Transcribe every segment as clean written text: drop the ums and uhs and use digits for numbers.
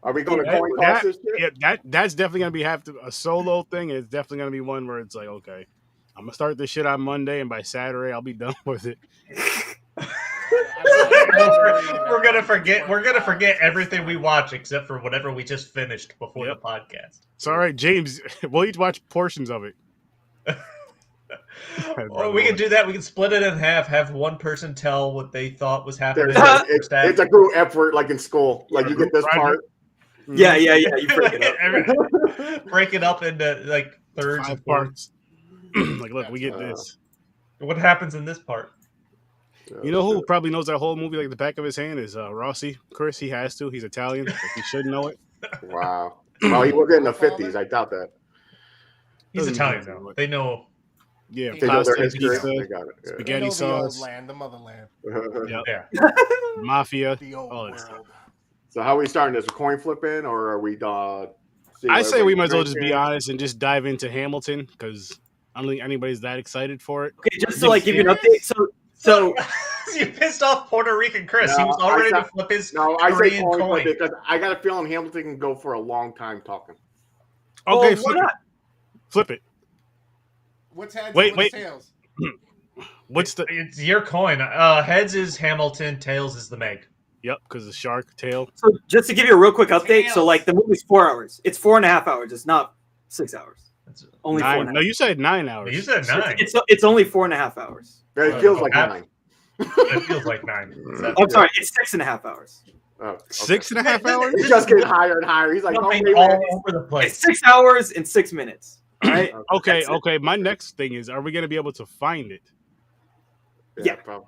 Are we going to coin toss this shit? Yeah, that's definitely gonna be a solo thing. It's definitely gonna be one where it's like, okay, I'm gonna start this shit on Monday, and by Saturday I'll be done with it. We're gonna forget everything we watch except for whatever we just finished before the podcast. It's all right, James. We'll each watch portions of it. Or we can do that. We can split it in half. Have one person tell what they thought was happening. It's a group effort, like in school. Like you get this part. Yeah. You break it up. Break it up into like thirds and parts. Like, look, we get this. What happens in this part? You know who probably knows that whole movie like the back of his hand is Rossi. Chris, he has to. He's Italian. But he should know it. Wow. Well, he was in the 50s. I doubt that. He's Italian, though. They know. Yeah, they know their pasta, history. pizza, They got it. Yeah. spaghetti sauce. The motherland. Yeah. Mafia. The old all that stuff. world. So how are we starting this? A coin flipping, or are we? I say we might as well just be honest and just dive into Hamilton because I don't think anybody's that excited for it. Okay, just to like give you an update. So you pissed off Puerto Rican Chris. No, he was all ready to flip his Korean coin. Because I got a feeling Hamilton can go for a long time talking. Okay, why not? Flip it. What's heads? Wait. What's tails? It's your coin. Heads is Hamilton. Tails is the Meg. Yep, because the shark tail. So just to give you a real quick update, so like the movie's 4 hours. It's 4.5 hours. It's not 6 hours. It's only 9. No, you said 9 hours. You said 9. It's only 4.5 hours. It feels like 9. It feels like 9. I'm sorry, it's 6.5 hours. Oh, okay. 6.5 hours? He's just getting higher and higher. He's like, all over the place. It's 6 hours and 6 minutes. All right. Okay. My next thing is, are we going to be able to find it? Yeah. Probably.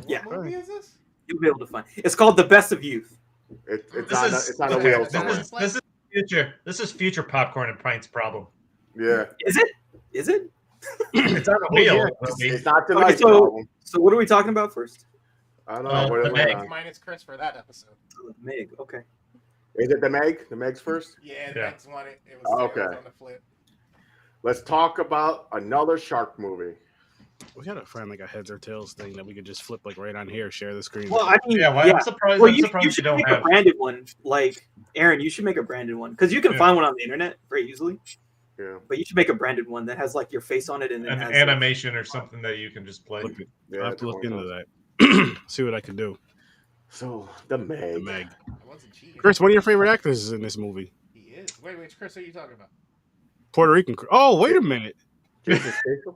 Yeah. What movie is this? You'll be able to find. It's called The Best of Youth. It's on a wheel somewhere. This is future. This is future Popcorn and Pints problem. Yeah. Is it? Is it? It's on a wheel. It's not tonight. Okay, so what are we talking about first? I don't know. What the Meg. Minus Chris for that episode. The Meg. Okay. Is it the Meg? The Meg's first? Yeah, the Meg's won it. It Oh, was, okay. it was on the flip. Let's talk about another shark movie. We gotta find like a heads or tails thing that we could just flip like right on here, share the screen. Well, I mean, I'm surprised. Well, I'm surprised you should don't make have a branded one. Like Aaron, you should make a branded one because you can find one on the internet very easily. Yeah. But you should make a branded one that has like your face on it and then an has animation or something that you can just play. I have to look into that. See what I can do. So the Meg. The Meg. I wasn't cheating. Chris, one of your favorite actors is in this movie. He is. Wait, Chris, who are you talking about? Puerto Rican. Oh, wait a minute. Jason Statham?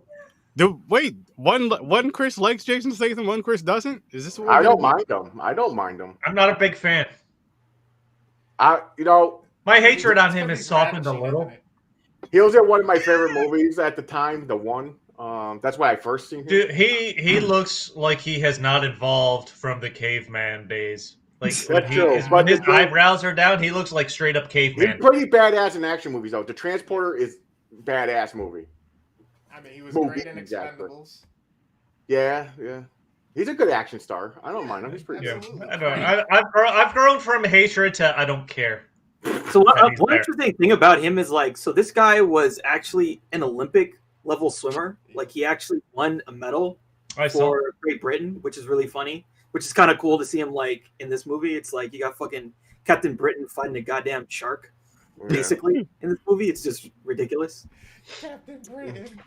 Wait, one Chris likes Jason Statham, one Chris doesn't. Is this what I don't mind him. I don't mind him. I'm not a big fan. My hatred on him has softened a little. He was in one of my favorite movies at the time, The One. That's why I first seen him. Dude, he looks like he has not evolved from the caveman days. Like when his eyebrows are down, he looks like straight up caveman. He's pretty badass in action movies, though. The Transporter is badass movie. I mean, he was great in Expendables. Yeah. He's a good action star. I don't mind him. He's pretty good. Yeah. I've grown from hatred to I don't care. So one interesting thing about him is like, so this guy was actually an Olympic level swimmer. Like he actually won a medal for Great Britain, which is really funny. Which is kind of cool to see him like in this movie. It's like you got fucking Captain Britain fighting a goddamn shark, basically in this movie. It's just ridiculous. Captain Britain.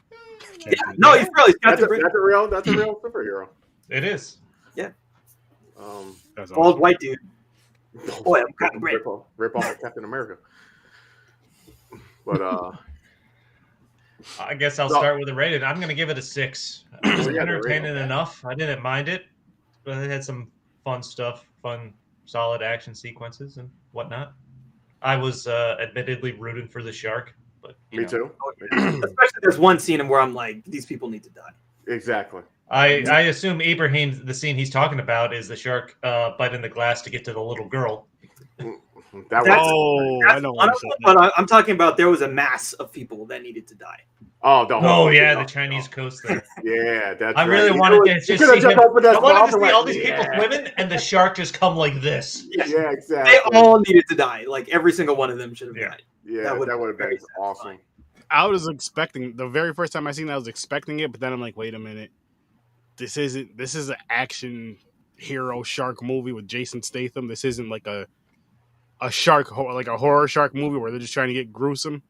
Yeah, no, he's really Captain Britain. That's a real superhero. It is. Yeah. That's bald awesome. White dude. Boy, I'm Captain Britain. Rip off Captain America. But I guess I'll start with a rated. I'm going to give it a 6. It was entertaining enough. I didn't mind it, but it had some fun stuff, solid action sequences and whatnot. I was admittedly rooting for the shark, but me too. Especially there's one scene where I'm like, these people need to die. Exactly. I assume Ibrahim, the scene he's talking about is the shark biting the glass to get to the little girl. I know. But I'm talking about there was a mass of people that needed to die. The Chinese coast there. Yeah, that's. I really wanted to just see him. I wanted to see all these people swimming, and the shark just come like this. Yeah, exactly. They all needed to die. Like every single one of them should have died. Yeah, that would have been awesome. I was expecting the very first time I seen that, I was expecting it, but then I'm like, wait a minute, this is an action hero shark movie with Jason Statham. This isn't like a a shark, like a horror shark movie where they're just trying to get gruesome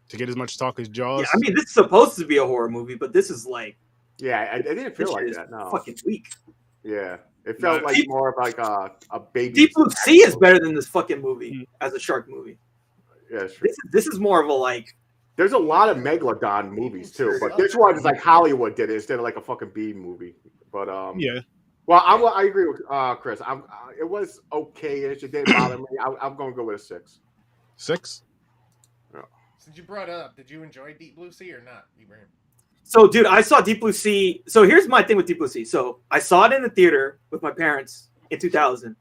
to get as much talk as Jaws. Yeah, I mean, this is supposed to be a horror movie, but this is like, yeah, I didn't feel like that. No, fucking weak. Yeah, it felt like more of like a baby. Deep Blue Sea is better than this fucking movie as a shark movie. Yeah, this is more of a like. There's a lot of Megalodon movies too, but this one is like Hollywood did it instead of like a fucking B movie. But yeah. Well, I agree with Chris. It was okay-ish. It didn't bother me. I'm going to go with a 6. 6? Yeah. Since you brought it up, did you enjoy Deep Blue Sea or not, Ibrahim? So, dude, I saw Deep Blue Sea. So here's my thing with Deep Blue Sea. So I saw it in the theater with my parents in 2000,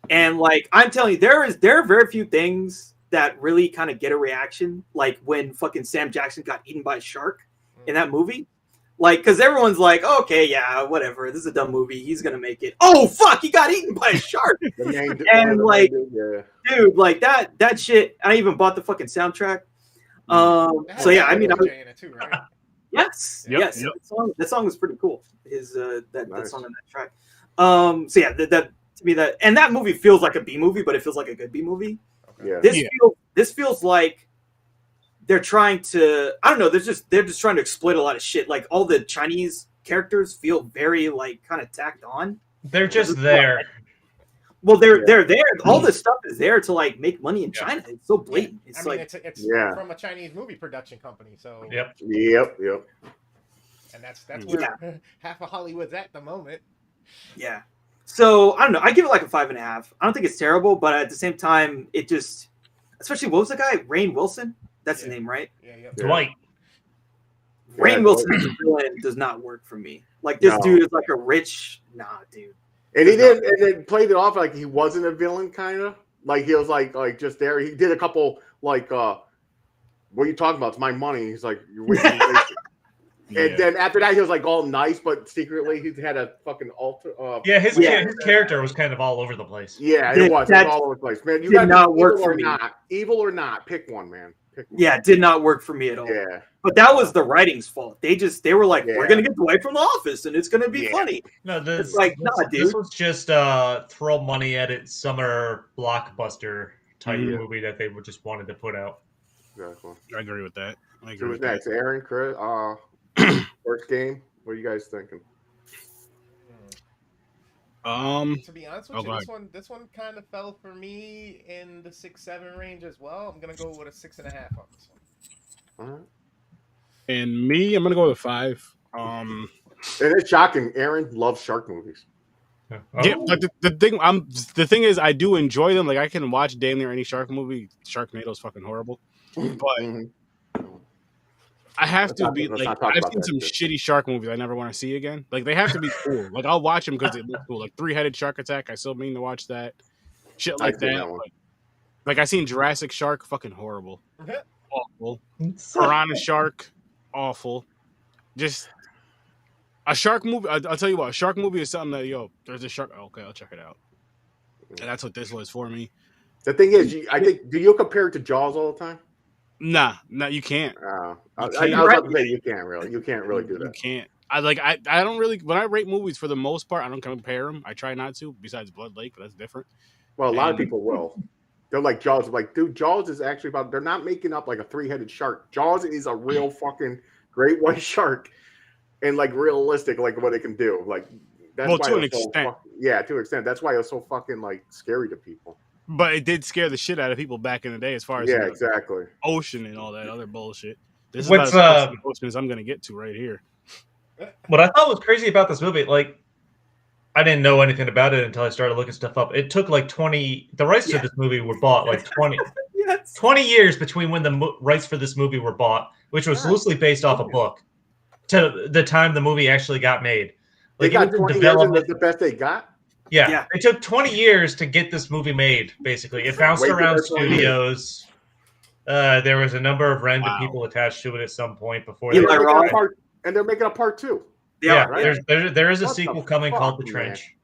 and like I'm telling you, there are very few things that really kind of get a reaction, like when fucking Sam Jackson got eaten by a shark in that movie. Like, because everyone's like, okay, yeah, whatever. This is a dumb movie. He's going to make it. Oh, fuck, he got eaten by a shark. And, like, dude, like, that shit, I even bought the fucking soundtrack. So, yeah, I mean, yes. That song was pretty cool. That song on that track. So, yeah, that to me, that movie feels like a B movie, but it feels like a good B movie. Yeah. This feels like they're trying to, I don't know, they're just trying to exploit a lot of shit. Like all the Chinese characters feel very like kind of tacked on. They're just there. Well, they're there. All this stuff is there to like make money in China. It's so blatant. It's it's from a Chinese movie production company. So Yep. And that's where half of Hollywood's at the moment. Yeah. So I don't know. I give it like a 5.5. I don't think it's terrible, but at the same time, it just, especially what was the guy? Rainn Wilson. That's the name, right? Yeah. Dwight. Rainn Wilson as a villain does not work for me. Like this dude is like a rich, dude. And he did, and then played it off like he wasn't a villain, kind of. Like he was like just there. He did a couple like, what are you talking about? It's my money. He's like, you're wasting. And then after that, he was like all nice, but secretly he had a fucking alter. His character was kind of all over the place. Yeah, it was all over the place, man. You got not work for me. Evil or not, pick one, man. Pick one. Yeah, it did not work for me at all. Yeah, but that was the writing's fault. They were like, we're gonna get Dwight from The Office, and it's gonna be funny. No, it's like, dude. This was just throw money at it, summer blockbuster type movie that they just wanted to put out. Exactly. I agree with that. Who's next? Aaron, Chris, first game. What are you guys thinking? To be honest with you, this one kind of fell for me in the 6-7 range as well. I'm gonna go with a 6.5 on this one. All right. And me, I'm gonna go with 5. And it's shocking. Aaron loves shark movies. Yeah, but the thing is, I do enjoy them. Like I can watch damn near any shark movie. Sharknado's fucking horrible, but I have to be like, I've seen some shitty shark movies I never want to see again. Like they have to be cool. Like I'll watch them because they look cool. Like 3-Headed Shark Attack. I still mean to watch that. Shit like that. Like I seen Jurassic Shark. Fucking horrible. Awful. Piranha Shark. Awful. Just a shark movie. I'll tell you what. A shark movie is something that there's a shark. Okay, I'll check it out. And that's what this was for me. The thing is, I think, do you compare it to Jaws all the time? Nah, you can't. I was about to say you can't really do that. You can't. I don't really, when I rate movies for the most part, I don't compare them. I try not to. Besides Blood Lake, but that's different. Well, a lot of people will. They're like Jaws. Like, dude, Jaws is actually about. They're not making up like a 3-headed shark. Jaws is a real fucking great white shark, and like realistic, like what it can do. Like that's why to an extent. To an extent. That's why it was so fucking like scary to people. But it did scare the shit out of people back in the day, as far as exactly ocean and all that other bullshit. This is what's about as close as I'm going to get to right here. What I thought was crazy about this movie, like I didn't know anything about it until I started looking stuff up. It took like 20. The rights to this movie were bought like 20. 20 years between when the rights for this movie were bought, which was loosely based off a book, to the time the movie actually got made. Like, they got 20 years and that's the best they got? Yeah. It took 20 years to get this movie made, basically. It bounced around studios. There was a number of random people attached to it at some point before and they're making a part 2. Right? There is a sequel coming called The Trench.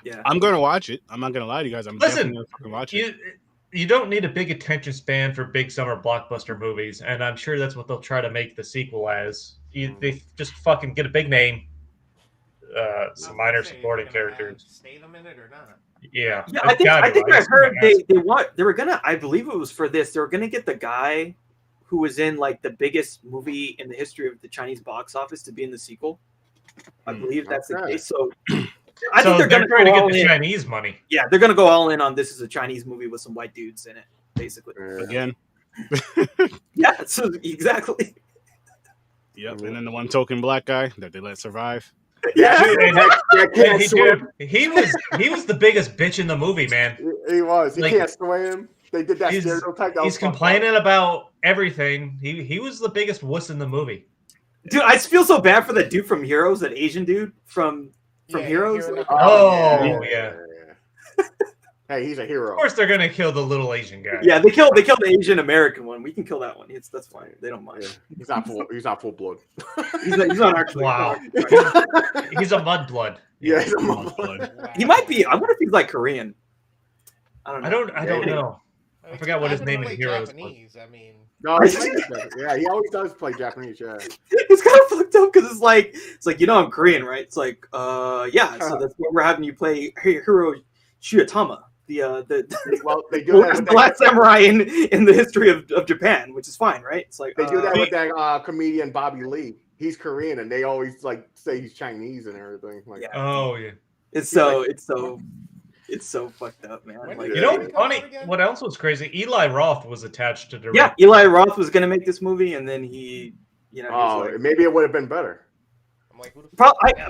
Yeah, I'm going to watch it. I'm not going to lie to you guys. Definitely going to watch it. You don't need a big attention span for big summer blockbuster movies, and I'm sure that's what they'll try to make the sequel as. They just fucking get a big name, some minor supporting characters. Statham in it or not? Yeah, yeah. I think I heard they were gonna. I believe it was for this. They were gonna get the guy who was in like the biggest movie in the history of the Chinese box office to be in the sequel. I believe that's the case. So I think they're trying to get the Chinese money. Yeah, they're gonna go all in on this is a Chinese movie with some white dudes in it, basically. Again. Yeah, so exactly. Yep, and then the one token black guy that they let survive. Yeah, he was the biggest bitch in the movie, man. He was. He can't swim. They did that stereotype. He's complaining about everything. He was the biggest wuss in the movie. Dude, I feel so bad for that dude from Heroes, that Asian dude from Heroes. Yeah. Hey, he's a hero. Of course, they're gonna kill the little Asian guy. Yeah, they killed the Asian American one. We can kill that one. That's fine. They don't mind. Yeah. He's not full blood. he's not actually. Wow. He's a mud blood. Yeah, he's a mud blood. Wow. He might be. I wonder if he's like Korean. I don't know. I don't know. I forgot what his name in Heroes was. I mean, no, he always does play Japanese. Yeah, it's kind of fucked up because it's like I'm Korean, right? It's like yeah. So that's what we're having you play Hiro Shiotama. They do that the last samurai in the history of Japan, which is fine, right? It's like they do that with that comedian Bobby Lee. He's Korean, and they always like say he's Chinese and everything. Like, oh yeah, it's so fucked up, man. Like, you know, funny. What else was crazy? Eli Roth was attached to direct. Yeah, Eli Roth was gonna make this movie, and then he, maybe it would have been better. I'm like,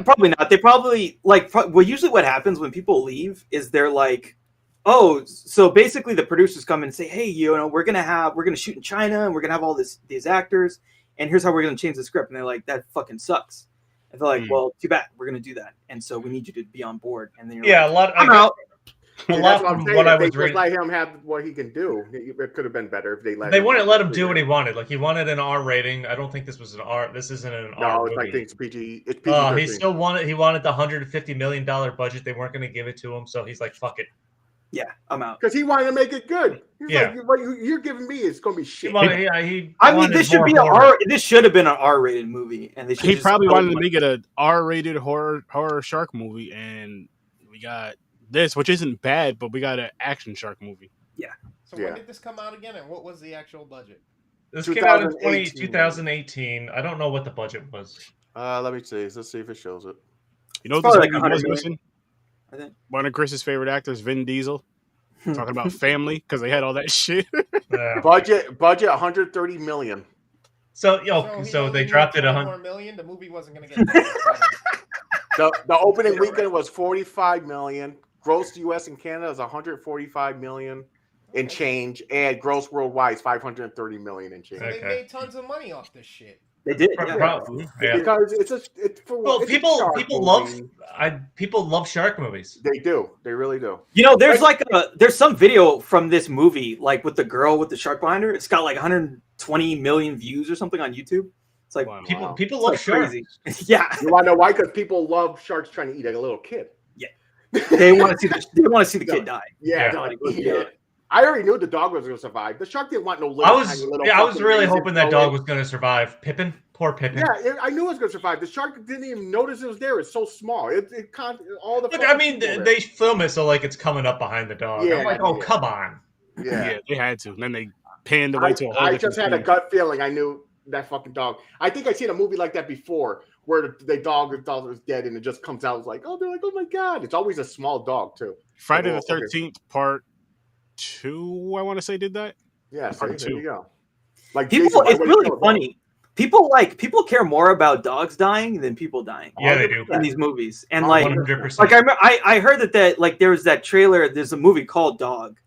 probably not. They probably well, usually what happens when people leave is they're like, oh, so basically the producers come in and say, hey, we're gonna shoot in China and we're gonna have all these actors, and here's how we're gonna change the script. And they're like, that fucking sucks. And they're like, well, too bad, we're gonna do that, and so we need you to be on board. And then you're like, a lot. I'm out. A lot from what I was reading. Let him have what he can do. It could have been better if they let. They wouldn't let him do what he wanted. Like he wanted an R rating. I don't think this was an R. This isn't an R. No, it's movie. like it's PG. It's PG. He still wanted. He wanted the $150 million budget. They weren't going to give it to him, so he's like, "Fuck it." Yeah, I'm out. Because he wanted to make it good. He's like, what you're giving me is going to be shit. This should be This should have been an R-rated movie, and he probably wanted to make it an R-rated horror shark movie, and we got this, which isn't bad, but we got an action shark movie. Yeah. So when did this come out again, and what was the actual budget? This came out in 2018. I don't know what the budget was. Let me see. Let's see if it shows it. You know what this movie was missing? I think one of Chris's favorite actors, Vin Diesel, talking about family because they had all that shit. Budget $130 million. So they dropped it $100 million. The movie wasn't going to get the opening weekend was $45 million. Gross U.S. and Canada is $145 million in change, and gross worldwide is $530 million in change. So they made tons of money off this shit. They did, because people love shark movies. They do, they really do. There's some video from this movie, like with the girl with the shark behind her. It's got like 120 million views or something on YouTube. It's like people love sharks. Yeah, you want to know why? Because people love sharks trying to eat a little kid. Yeah, they want to see the kid die. Yeah, I already knew the dog was going to survive. The shark didn't want no little. I was really hoping that dog was going to survive. Pippin, poor Pippin. Yeah, I knew it was going to survive. The shark didn't even notice it was there. It's so small. It can't. All the. Look, I mean, they film it so like it's coming up behind the dog. Yeah, I'm like, come on. Yeah, they had to. And then they panned away to a whole. I just had a gut feeling. I knew that fucking dog. I think I've seen a movie like that before, where the dog is dead and it just comes out. It's like, they're like, oh my god! It's always a small dog too. Friday the 13th Part 2, I want to say, did that. Yeah, there you go. Like people, it's really funny. People care more about dogs dying than people dying. Yeah, they do in these movies. And 100%. like I heard that like there was that trailer. There's a movie called Dog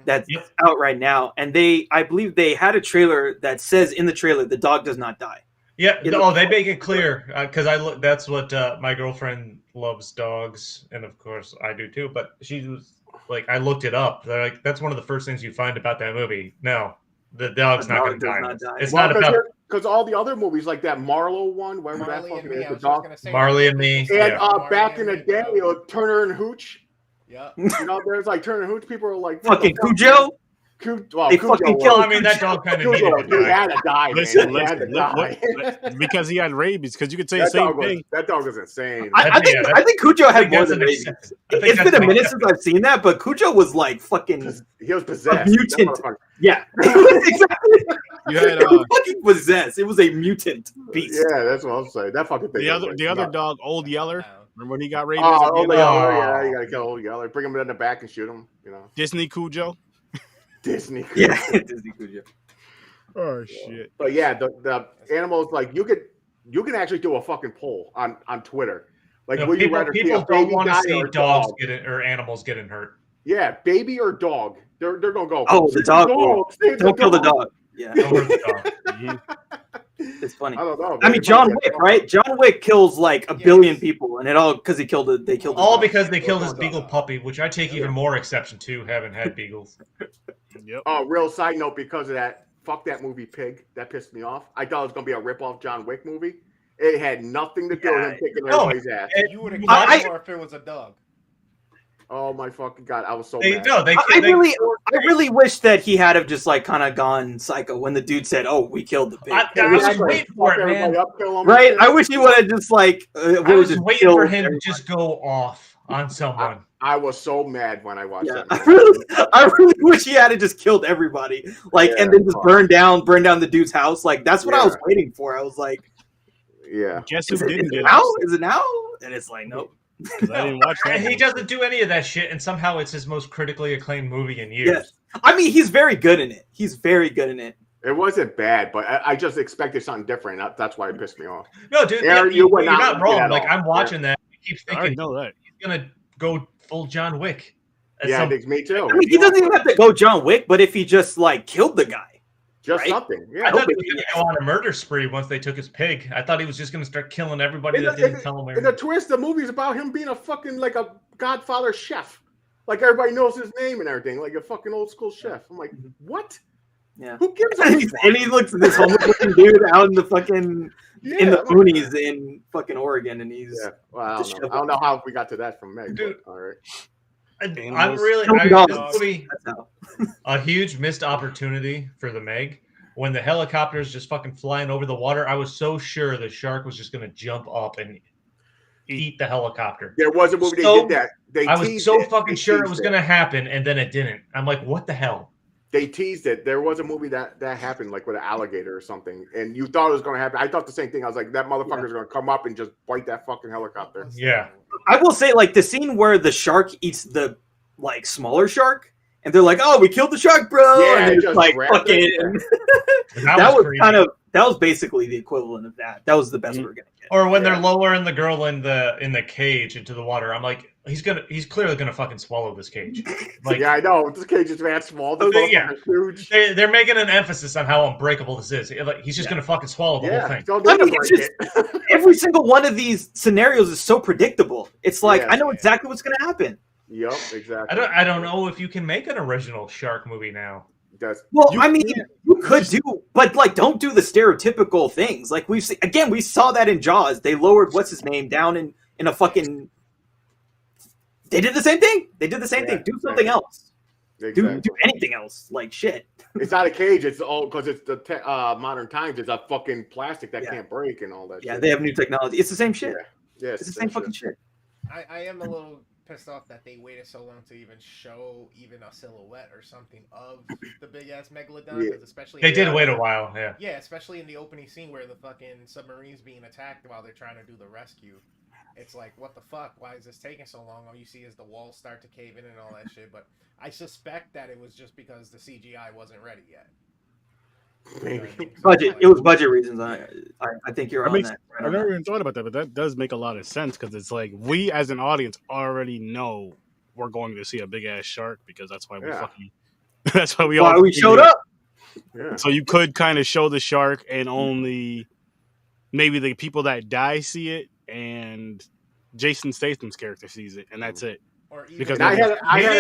that's out right now, and I believe they had a trailer that says in the trailer the dog does not die. Yeah, they make it clear because that's what my girlfriend loves dogs, and of course I do too. But she was like, I looked it up. They're like, that's one of the first things you find about that movie. No, the dog's not going to die. It's not about because all the other movies like that Marlowe one, whatever that fucking is, the dog, Marley and Me, and back in the day, Turner and Hooch. Yeah, there's like Turner and Hooch. People are like fucking Cujo. They fucking killed. I mean, that dog kind of needed to He had to die, man. Because he had rabies. Because you could say the same thing. That dog was insane. I think Cujo had more than rabies. It's been a minute since I've seen that, but Cujo was like fucking. He was possessed. A mutant. Yeah, exactly. You had fucking possessed. It was a mutant beast. Yeah, that's what I'm saying. That fucking thing. The other dog, Old Yeller. Remember when he got rabies? Old Yeller. Yeah, you gotta kill Old Yeller. Bring him in the back and shoot him. You know. Disney Cujo. Disney Cujo. Yeah, Disney Cujo. Oh shit. But yeah, the animals, like you can actually do a fucking poll on Twitter. Like, no, would you rather people don't want to see dogs dog? or animals getting hurt. Yeah, baby or dog. They're gonna go. Oh, the dog. Don't kill the dog. Yeah. Don't hurt the dog. It's funny. I don't know. I mean, John Wick, right? John Wick kills like a billion people, and it all because they killed all because they killed his beagle puppy, which I take even more exception to, having had beagles. Yep. Oh, real side note, because of that, fuck that movie Pig. That pissed me off. I thought it was gonna be a rip-off John Wick movie. It had nothing to do with him kicking everybody's ass. You would have got more if it was a dog. Oh my fucking god! I was so mad. I really wish that he had have just like kind of gone psycho when the dude said, "Oh, we killed the pig." I was waiting for it, man. Right? I wish he would have just like. I was waiting for him to just go off on someone. I was so mad when I watched that. I really wish he had just killed everybody, like, and then just burn down the dude's house. Like that's what I was waiting for. I was like, yeah. Guess who didn't do it? Is it now? And it's like, nope. I didn't watch that. He doesn't do any of that shit, and somehow it's his most critically acclaimed movie in years. Yeah. I mean, he's very good in it. It wasn't bad, but I just expected something different. That's why it pissed me off. No, dude, Aaron, you're not wrong. Like, I'm watching that. I keep thinking, I know that. He's gonna go full John Wick. Yeah, me too. I mean, he doesn't even have to go John Wick, but if he just like killed the guy. Just something. Yeah. I thought he was going to go on a murder spree once they took his pig. I thought he was just going to start killing everybody that didn't tell him. In the twist, the movie's about him being a fucking like a Godfather chef. Like everybody knows his name and everything, like a fucking old school chef. I'm like, what? Yeah. Who gives a fuck? And he looks at this homeless looking dude out in the fucking in the boonies in fucking Oregon, and he's Well, I don't know how we got to that from Meg. Dude, but, all right. I'm really a huge missed opportunity for the Meg. When the helicopter's just fucking flying over the water, I was so sure the shark was just going to jump up and eat the helicopter. There was a movie they did that. I was so fucking sure it was going to happen, and then it didn't. I'm like, what the hell? They teased it. There was a movie that happened, like with an alligator or something, and you thought it was going to happen. I thought the same thing. I was like, that motherfucker's going to come up and just bite that fucking helicopter. Yeah. I will say, like, the scene where the shark eats the like smaller shark, and they're like, "Oh, we killed the shark, bro!" Yeah, and it's like fucking. that was basically the equivalent of that. That was the best we were gonna get. Or when they're lowering the girl in the cage into the water, I'm like, he's clearly gonna fucking swallow this cage. Like, yeah, I know this cage is that small. Huge. They're making an emphasis on how unbreakable this is. Like, he's just gonna fucking swallow the whole thing. I mean, it's just, every single one of these scenarios is so predictable. It's like I know exactly what's gonna happen. Yep, exactly. I don't know if you can make an original shark movie now. I mean, you could do, but like, don't do the stereotypical things. Like we saw that in Jaws. They lowered what's his name down in a fucking. They did the same thing. Do something else. Exactly. Do anything else. Like shit. It's not a cage. It's all because it's the modern times. It's a fucking plastic that can't break and all that. Yeah, they have new technology. It's the same shit. Yeah, it's the same fucking shit. I am a little pissed off that they waited so long to even show even a silhouette or something of the big ass megalodon. Because especially they did wait a while. Yeah, especially in the opening scene where the fucking submarine's being attacked while they're trying to do the rescue. It's like, what the fuck? Why is this taking so long? All you see is the walls start to cave in and all that shit. But I suspect that it was just because the CGI wasn't ready yet. Maybe. Budget. It was budget reasons. I think you're on that. I never even thought about that, but that does make a lot of sense because it's like we as an audience already know we're going to see a big ass shark because that's why we fucking. That's why we showed up. Yeah. So you could kind of show the shark and only maybe the people that die see it and Jason Statham's character sees it and that's it. Or even because I had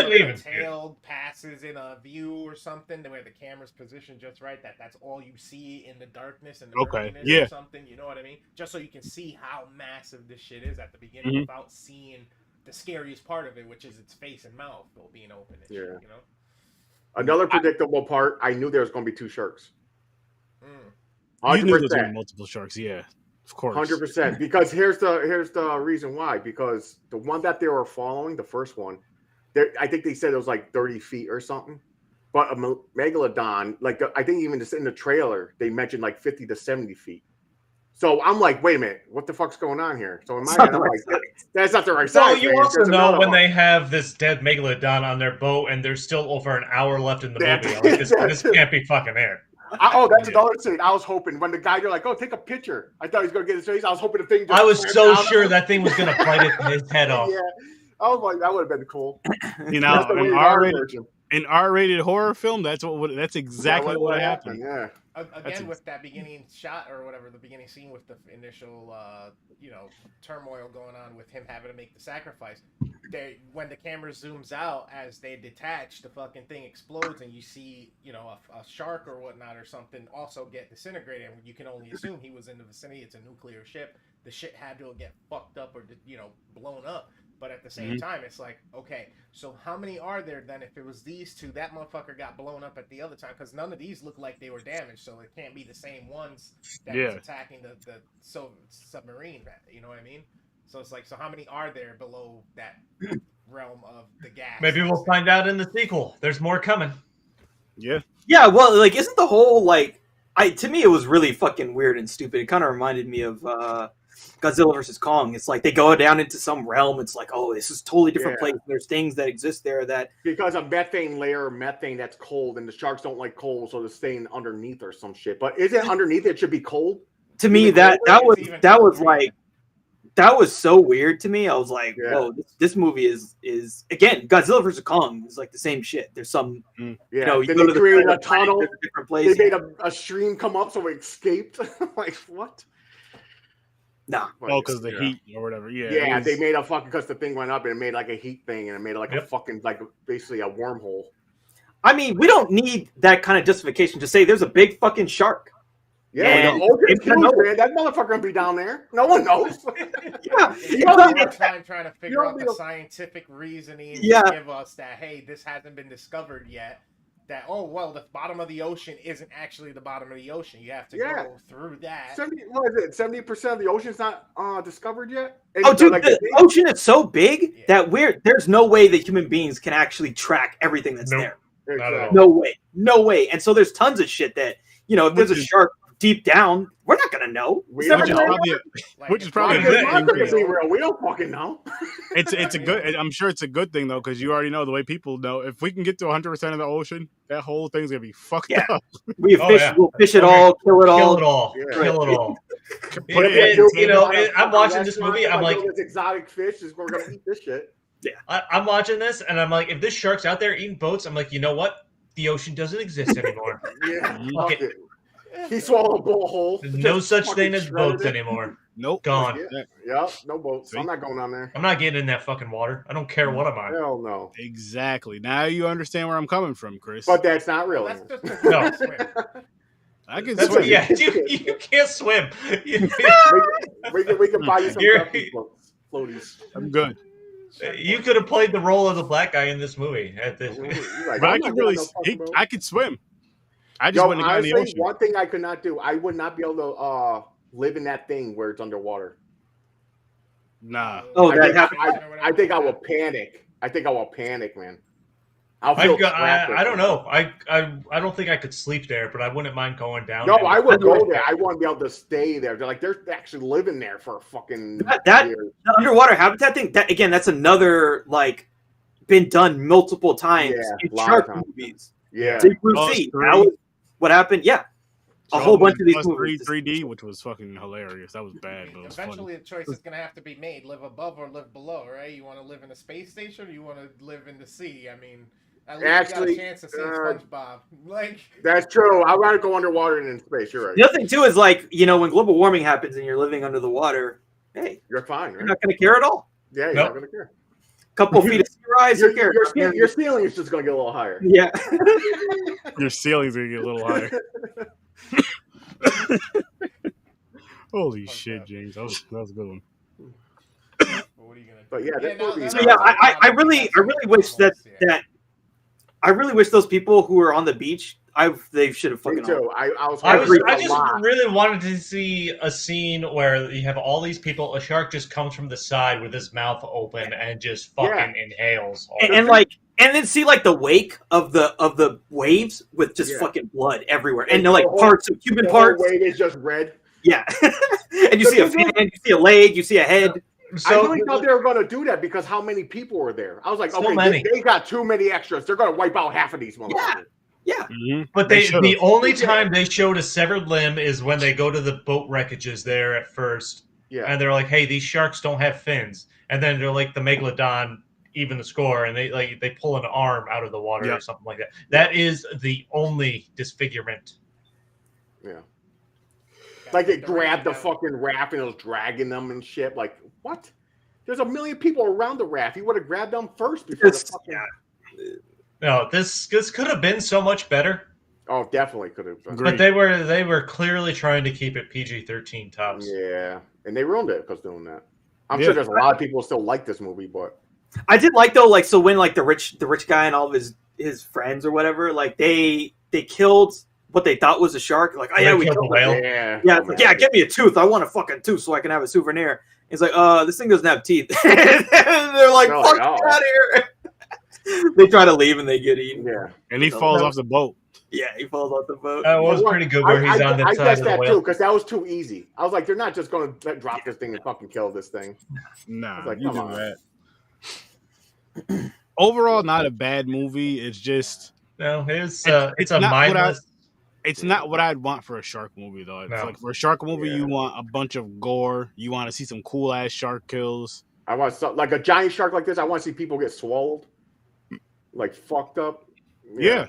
a tailed passes in a view or something where the camera's positioned just right. That's all you see in the darkness and the or something. You know what I mean? Just so you can see how massive this shit is at the beginning without seeing the scariest part of it, which is its face and mouth being open. And shit, you know. Another predictable part, I knew there was going to be 2 sharks. 100%. You knew there was going to be multiple sharks, yeah. Of course. 100%. Because here's the reason why. Because the one that they were following, the first one, I think they said it was like 30 feet or something. But a megalodon, like I think even just in the trailer, they mentioned like 50 to 70 feet. So I'm like, wait a minute, what the fuck's going on here? So in my head, I'm like, that's not the right size. Well, you also know when they have this dead megalodon on their boat and there's still over an hour left in the movie. Like, this can't be fucking air. That's another thing. I was hoping when the guy, you're like, oh, take a picture. I thought he was going to get his face. I was hoping the thing just I was so sure that thing was going to bite his head off. Yeah. I was like, that would have been cool. You know, an R-rated horror film, that's exactly what happened. Yeah. Again, with that beginning shot or whatever, the beginning scene with the initial, turmoil going on with him having to make the sacrifice. When the camera zooms out as they detach, the fucking thing explodes, and you see, a shark or whatnot or something also get disintegrated. And you can only assume he was in the vicinity. It's a nuclear ship. The shit had to get fucked up or blown up. But at the same time, it's like, okay, so how many are there then? If it was these 2, that motherfucker got blown up at the other time, because none of these look like they were damaged, so it can't be the same ones that was attacking the submarine. You know what I mean? So it's like, so how many are there below that realm of the gas? Maybe we'll find out in the sequel. There's more coming. Yeah. Yeah, well, like, isn't the whole, like, to me, it was really fucking weird and stupid. It kind of reminded me of Godzilla versus Kong. It's like they go down into some realm. It's like, oh, this is a totally different place. There's things that exist there that because a methane layer, methane that's cold, and the sharks don't like cold, so they're staying underneath or some shit. But is it underneath? It should be cold. To me, that was so weird to me. I was like, whoa, this movie is again Godzilla versus Kong is like the same shit. There's some you go to the tunnel, different place. They made a stream come up so it escaped. Like what? Nah. Oh, because the heat or whatever. Yeah. Yeah, they made a fucking because the thing went up and it made like a heat thing and it made like a fucking basically a wormhole. I mean, we don't need that kind of justification to say there's a big fucking shark. Yeah, that motherfucker gonna be down there. No one knows. Trying to figure out the scientific reasoning to give us that this hasn't been discovered yet. That the bottom of the ocean isn't actually the bottom of the ocean. You have to go through that. 70% of the ocean's not discovered yet. And the ocean is so big that there's no way that human beings can actually track everything that's there. Exactly. No way. And so there's tons of shit that if there's a shark deep down, we're not gonna know. Which is probably real. We don't fucking know. It's a good. I'm sure it's a good thing though, because you already know the way people know. If we can get to 100% of the ocean, that whole thing's gonna be fucked up. We'll fish it all, kill it all, kill it all. I'm watching this movie. I'm like, this exotic fish is we're gonna eat this shit. Yeah, I'm watching this, and I'm like, if this shark's out there eating boats, I'm like, you know what? The ocean doesn't exist anymore. Fuck it. He swallowed a bullhole. No such thing as boats anymore. Nope. Gone. Yeah, no boats. I'm not going down there. I'm not getting in that fucking water. I don't care what I'm on. Hell no. Exactly. Now you understand where I'm coming from, Chris. But that's not real. No. I can swim. Yeah, you can't swim. we can buy you some floaties. I'm good. You could have played the role of the black guy in this movie. But I could swim. I just wouldn't go in the ocean. One thing I could not do, I would not be able to live in that thing where it's underwater. Nah. I think I will panic. I think I will panic, man. I don't know. I don't think I could sleep there, but I wouldn't mind going down. No, I would go there. I wouldn't be able to stay there. They're actually living there for a fucking the underwater habitat thing. That again, that's another been done multiple times in shark movies. Yeah, Deep Blue Sea. That was what happened. Yeah, a whole bunch of these movies. 3D, which was fucking hilarious. That was bad, but it was eventually funny. a choice is going to have to be made: live above or live below. Right? You want to live in a space station, or you want to live in the sea? I mean, at least you got a chance to see SpongeBob. That's true. I'd rather go underwater than in space. You're right. The other thing too is when global warming happens and you're living under the water, hey, you're fine. Right? You're not going to care at all. Yeah, you're not going to care. Couple feet of sea rise, your ceiling is just going to get a little higher. Yeah. Your ceiling's going to get a little higher. Holy shit, James. That was a good one. But yeah, I really wish that I really wish those people who were on the beach, they should have fucking. Me too. I just really wanted to see a scene where you have all these people. A shark just comes from the side with his mouth open and just fucking inhales. And then see like the wake of the waves with just fucking blood everywhere, and they're like parts of human parts. The wave is just red. Yeah, and you see a fan, you see a leg, you see a head. So, I really thought they were going to do that because how many people were there? I was like, okay, they got too many extras. They're going to wipe out half of these motherfuckers. Yeah. Mm-hmm. But the only time they showed a severed limb is when they go to the boat wreckages there at first. Yeah. And they're like, hey, these sharks don't have fins. And then they're like the Megalodon even the score, and they pull an arm out of the water or something like that. That is the only disfigurement. Yeah. Like it grabbed the fucking raft and it was dragging them and shit. Like, what? There's a million people around the raft. You would have grabbed them first before the fucking... No, this could have been so much better. Oh, definitely could have been. But they were clearly trying to keep it PG-13 tops. Yeah, and they ruined it because doing that. I'm sure there's a lot of people who still like this movie, but I did like though, like so when like the rich guy and all of his friends or whatever, like they killed what they thought was a shark. Like, oh yeah, we killed the whale. Yeah, give me a tooth. I want a fucking tooth so I can have a souvenir. It's like, this thing doesn't have teeth. And they're like, fuck out of here. They try to leave and they get eaten. Yeah, and he falls off the boat. Yeah, he falls off the boat. That was pretty good where he's on the side of the whale. Because that was too easy. I was like, they're not just going to drop this thing and fucking kill this thing. Nah, like, you do that. Overall, not a bad movie. It's just it's a mindless. It's not what I'd want for a shark movie, though. It's like for a shark movie, you want a bunch of gore. You want to see some cool ass shark kills. I want like a giant shark like this. I want to see people get swallowed, like fucked up. Yeah.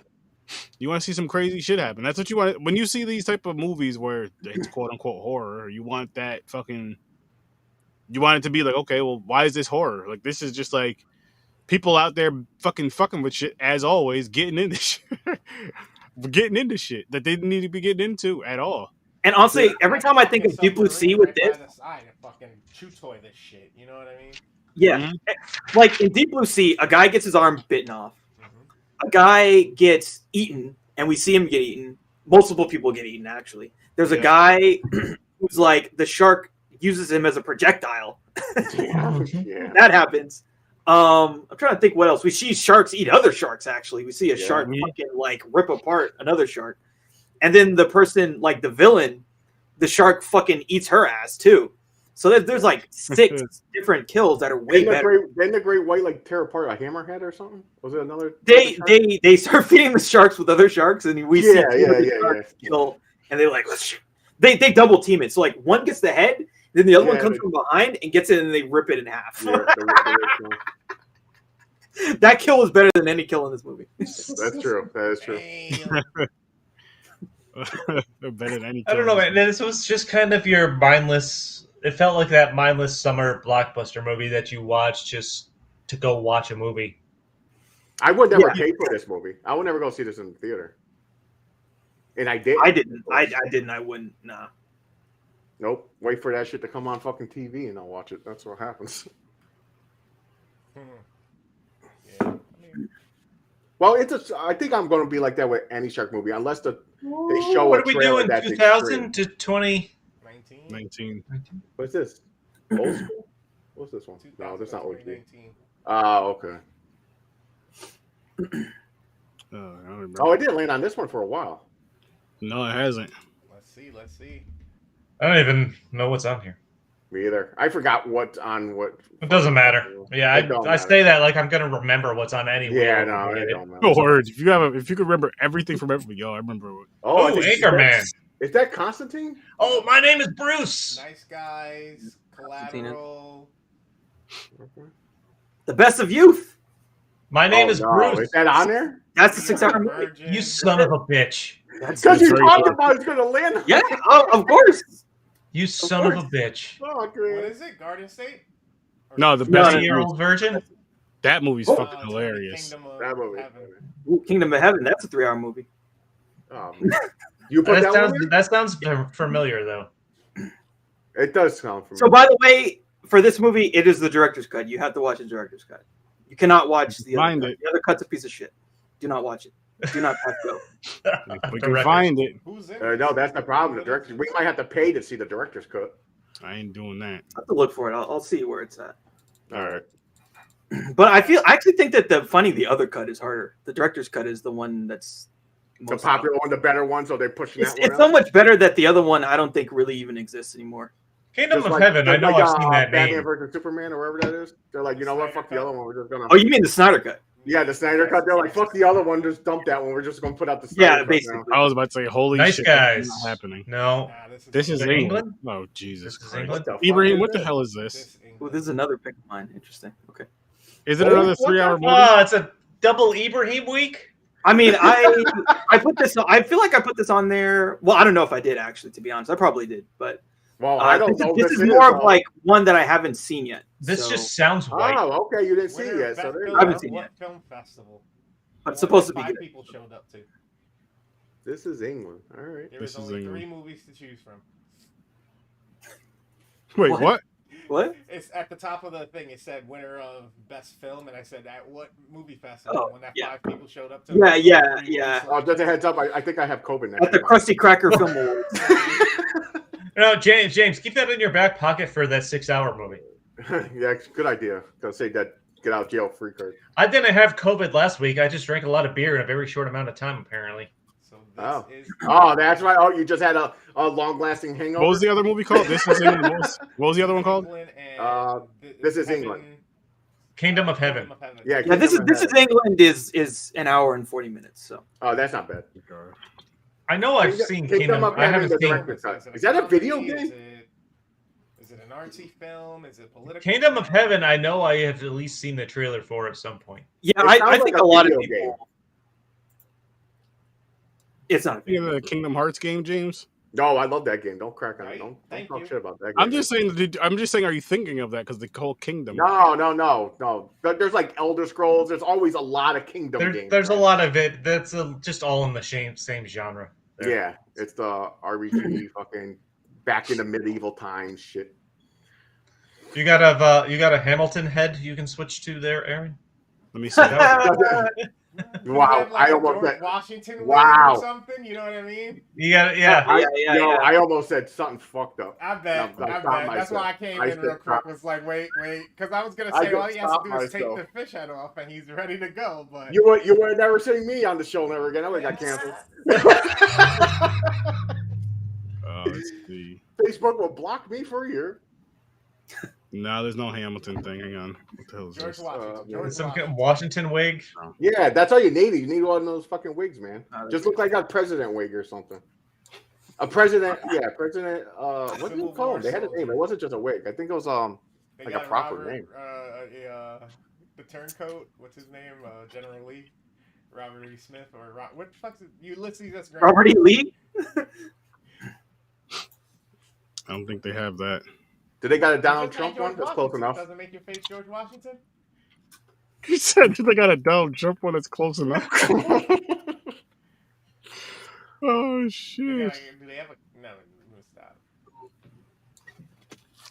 You want to see some crazy shit happen. That's what you want. When you see these type of movies where it's quote unquote horror, you want that fucking. You want it to be like, okay, well, why is this horror? Like, this is just like people out there fucking with shit as always, getting into shit. Getting into shit that they didn't need to be getting into at all. And honestly, every time I think of Deep Blue Sea with this, fucking chew toy this shit. You know what I mean? Yeah, like in Deep Blue Sea, a guy gets his arm bitten off. A guy gets eaten, and we see him get eaten. Multiple people get eaten. Actually, there's a guy who's like the shark uses him as a projectile. That happens. I'm trying to think what else. We see sharks eat other sharks, actually. We see a shark fucking like rip apart another shark. And then the person, like the villain, the shark fucking eats her ass too. So there's like 6 different kills that are way better. Didn't the great white like tear apart a hammerhead or something? Was it another? They start feeding the sharks with other sharks, and we see kill, and they're like, let's shoot. They double team it. So like one gets the head, then the other one comes from behind and gets it, and they rip it in half. That kill was better than any kill in this movie. That's true. That is true. Better than any kill. I don't know, man. This was just kind of your mindless. It felt like that mindless summer blockbuster movie that you watch just to go watch a movie. I would never pay for this movie. I would never go see this in the theater. And I did. I didn't. I didn't. I wouldn't. Nah. Nope. Wait for that shit to come on fucking TV and I'll watch it. That's what happens. Well, I think I'm going to be like that with any shark movie, unless they show a trailer that's extreme. What are we doing? 2000 to 2019. What's this? Old school? What's this one? No, that's not old school. Okay. It didn't land on this one for a while. No, it hasn't. Let's see. I don't even know what's on here. Me either. I forgot what's on what. It doesn't matter. Yeah, I say that like I'm gonna remember what's on any. Yeah, no, it don't matter. No words. If you could remember everything from everything, I remember. Anchorman. Is that Constantine? Oh, my name is Bruce. Nice Guys. Collateral. The Best of Youth. My name is Bruce. Is that on there? That's the 6-hour movie. You son of a bitch. Because you talked about it's going to land. Yeah, of course. You son of a bitch. What is it? Garden State? No, the best year-old version. That movie's fucking hilarious. Kingdom of Heaven. That's a 3-hour movie. You put that sounds familiar though. It does sound familiar. So, by the way, for this movie, it is the director's cut. You have to watch the director's cut. You cannot watch the other cut. The other cut's a piece of shit. Do not watch it. Do not pass go. We can find it. Who's in No, that's the problem. The director. We might have to pay to see the director's cut. I ain't doing that. I have to look for it. I'll see where it's at. All right. But I actually think that the other cut is harder. The director's cut is the one that's the popular one, the better one, so they're pushing that one. It's so much better that the other one I don't think really even exists anymore. Kingdom of Heaven. I know I've seen that Batman name. versus Superman or wherever that is. They're like, you know what? Fuck the other one. We're just gonna. Oh, you mean the Snyder cut? Yeah, the Snyder cut. They're like, fuck the other one. Just dump that one. We're just gonna put out the Snyder cut basically. now. I was about to say, holy Nice shit, guys. that's not happening. No, This is England. Oh Jesus This is Christ. England. Ibrahim, what the hell is this? Well, this is another pick of mine. Interesting. Okay. Is it another 3-hour movie? Oh, it's a double Ibrahim week. I mean, I put this. I feel like I put this on there. Well, I don't know if I did actually. To be honest, I probably did. But well, I don't know. This is more of like one that I haven't seen yet. This just sounds white. Oh, okay. You didn't see it yet. So there you I haven't go. seen it. What film festival? But it's supposed to be 5 good. people showed up to. This is England. All right. There was This is only England. 3 movies to choose from. Wait, What? what? What? It's at the top of the thing. It said winner of best film, and I said at what movie festival? Oh, when that yeah. 5 people showed up to. Yeah. Oh, just a heads up. I think I have COVID next At the month. Krusty Cracker Film Awards. No, James, keep that in your back pocket for that 6-hour movie. Yeah, it's a good idea. Gonna say that get out of jail free card. I didn't have COVID last week. I just drank a lot of beer in a very short amount of time, apparently. So this is Oh, that's right. Oh, you just had a long lasting hangover. What was the other movie called? This is England. What was the other one called? England and This is England. Kingdom of Heaven. Yeah, Yeah, this is England is an hour and 40 minutes. So Oh, that's not bad. I know I've seen Kingdom of I Heaven, haven't the seen director's cut. Is that a video game? Is it an artsy film? Is it political? Kingdom of Heaven. I know I have at least seen the trailer for at some point. yeah, It I sounds think like a a lot of video people. game. It's not a You video know the Kingdom Hearts game, James? No, I love that game. Don't crack on it. Right. Don't Thank talk you. shit about that game. I'm just saying, are you thinking of that? Because the whole kingdom. No. There's like Elder Scrolls. There's always a lot of Kingdom games. There's a man. lot of it. That's just all in the same genre. there. Yeah, it's the RPG fucking back in the medieval times shit. You got a Hamilton head you can switch to there, Aaron. Let me see. Wow, Like I almost George said. Washington Wow. or something. You know what I mean? You got yeah. I almost said something fucked up. I bet. I I stopped bet. That's myself. why I came I in said real quick. stop. Was like, wait, because I was gonna I say all just he has to stopped do is take myself. the fish head off, and he's ready to go. But You would never see me on the show never again. I would have got canceled. Let's see. Facebook will block me for a year. No, there's no Hamilton thing. Hang on. What the hell is George this? Washington. yeah. George Some Washington. Washington wig. Yeah, that's all you need. You need one of those fucking wigs, man. Oh, Just look like a president wig or something. A president, president. What do you Civil call War him? They had a name. soldier. It wasn't just a wig. I think it was They like a got proper Robert, name. The turncoat. What's his name? General Lee. Robert E. Smith or what the fuck's it? Ulysses S. Grant. Robert E. Lee. I don't think they have that. Did they got a You Donald just Trump made one? George That's close Washington. enough. Doesn't make your face George Washington. He said they got a Donald Trump one that's close enough. Oh shit! Do they have a no? Stop.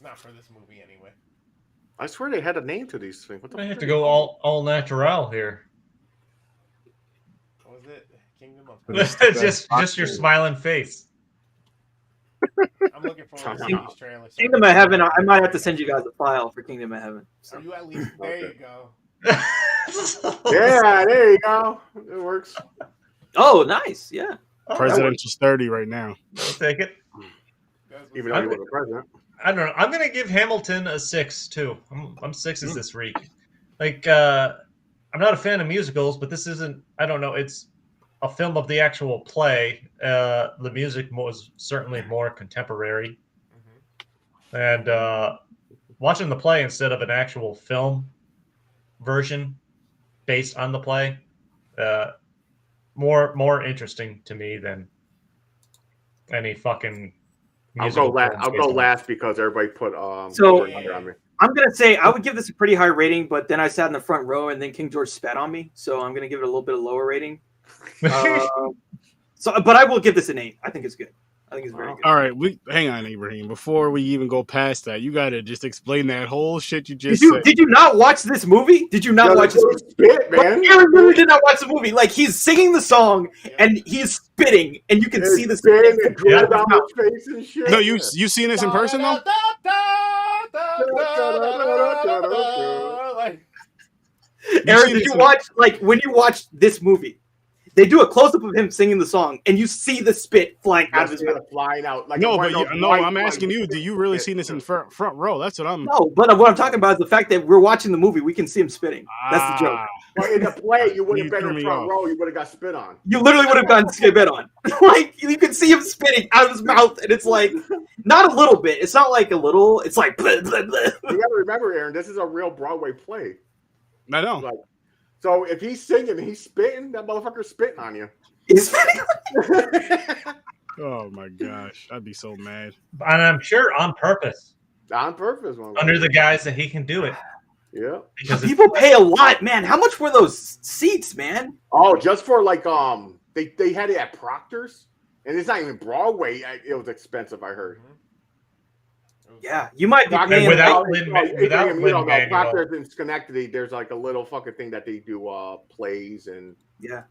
Not for this movie anyway. I swear they had a name to these things. What the I fuck have are to they go called? all natural here. What was it? Kingdom of. just your smiling face. I'm looking forward to seeing these trailers. Kingdom of Heaven. I might have to send you guys a file for Kingdom of Heaven. Are you at least there? You go. Yeah, there you go. It works. Oh, nice. Yeah. Presidential's 30 right now. I'll take it. Even though he was a president. I don't know. I'm gonna give Hamilton a 6 too. I'm 6s this week. Like I'm not a fan of musicals, but this isn't. I don't know. It's a film of the actual play. The music was certainly more contemporary, and watching the play instead of an actual film version based on the play, more interesting to me than any fucking. I'll go last because everybody put So- on me. I'm gonna say I would give this a pretty high rating, but then I sat in the front row and then King George spat on me, so I'm gonna give it a little bit of lower rating. But I will give this an 8. I think it's good. I think it's very good. All right, hang on, Ibrahim. Before we even go past that, you gotta just explain that whole shit you just said. Did you not watch this movie? Did you not watch this movie? Spit, man. Aaron really did not watch the movie. Like, he's singing the song and he's spitting, and you can see the spit and drool down his face and shit. No, you seen this in person though? Aaron, did you watch, like, when you watch this movie, they do a close-up of him singing the song, and you see the spit flying out of his mouth. Flying out. Like no, I'm asking you, do you really see this in front row? That's what I'm... No, but what I'm talking about is the fact that we're watching the movie, we can see him spitting. That's the joke. But in the play, you would have been in front row, you would have got spit on. You literally would have gotten spit on. Like, you can see him spitting out of his mouth, and it's like, not a little bit. It's not like a little, it's like... Blah, blah, blah. You gotta remember, Aaron, this is a real Broadway play. I know. Like, so if he's singing and he's spitting, that motherfucker's spitting on you. He's spitting. Oh my gosh, I'd be so mad. And I'm sure on purpose. On purpose, under the guise that he can do it. Yeah. Because people pay a lot, man. How much were those seats, man? Oh, just for like they had it at Proctor's, and it's not even Broadway. It was expensive, I heard. Yeah, you might be paying without Lin-Manuel. Proctor's in Schenectady, there's like a little fucking thing that they do plays and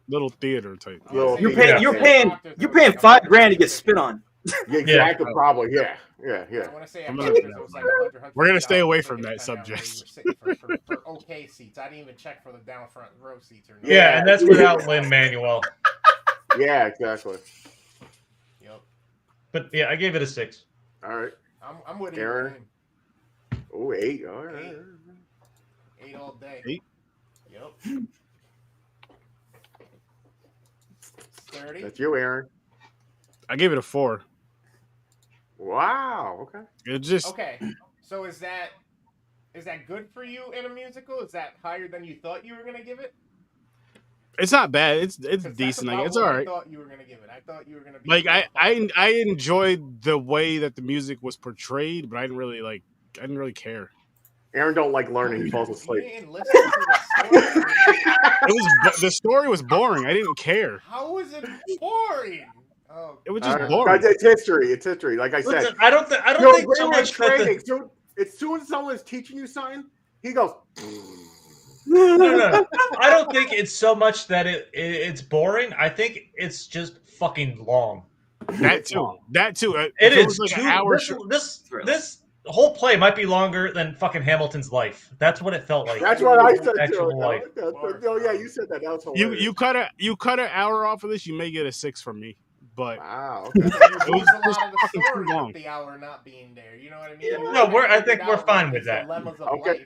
little theater type. You're paying $5,000 to get spit on. Yeah, exactly, probably. Yeah. We're gonna stay away from that subject. For okay seats, I didn't even check for the down front row seats or not. Yeah, and that's without Lin-Manuel. Yeah, exactly. Yep. But yeah, I gave it a 6. All right. I'm with Aaron. Oh, 8. All right. 8 all day. 8. Yep. 30. That's you, Aaron. I gave it a 4. Wow. Okay. It just okay. So is that good for you in a musical? Is that higher than you thought you were gonna give it? It's not bad. It's decent. Like, it's all right. I thought you were gonna give it. I thought you were gonna be like I enjoyed the way that the music was portrayed, but I didn't really care. Aaron don't like learning. He falls asleep. You didn't listen to the story. The story was boring. I didn't care. How was it boring? Oh, it was just boring. It's history. It's history. Like I said, listen, I don't think so much training. As soon as someone is teaching you something, he goes. No. I don't think it's so much that it's boring. I think it's just fucking long. That too. It is like too, an hour. This whole play might be longer than fucking Hamilton's life. That's what it felt like. That's what I said actual too. Life. Oh yeah, you said that. That was hilarious. You cut an hour off of this, you may get a 6 from me. But wow, it was a lot of the story with the hour not being there. You know what I mean? No, I think we're fine with that. Okay.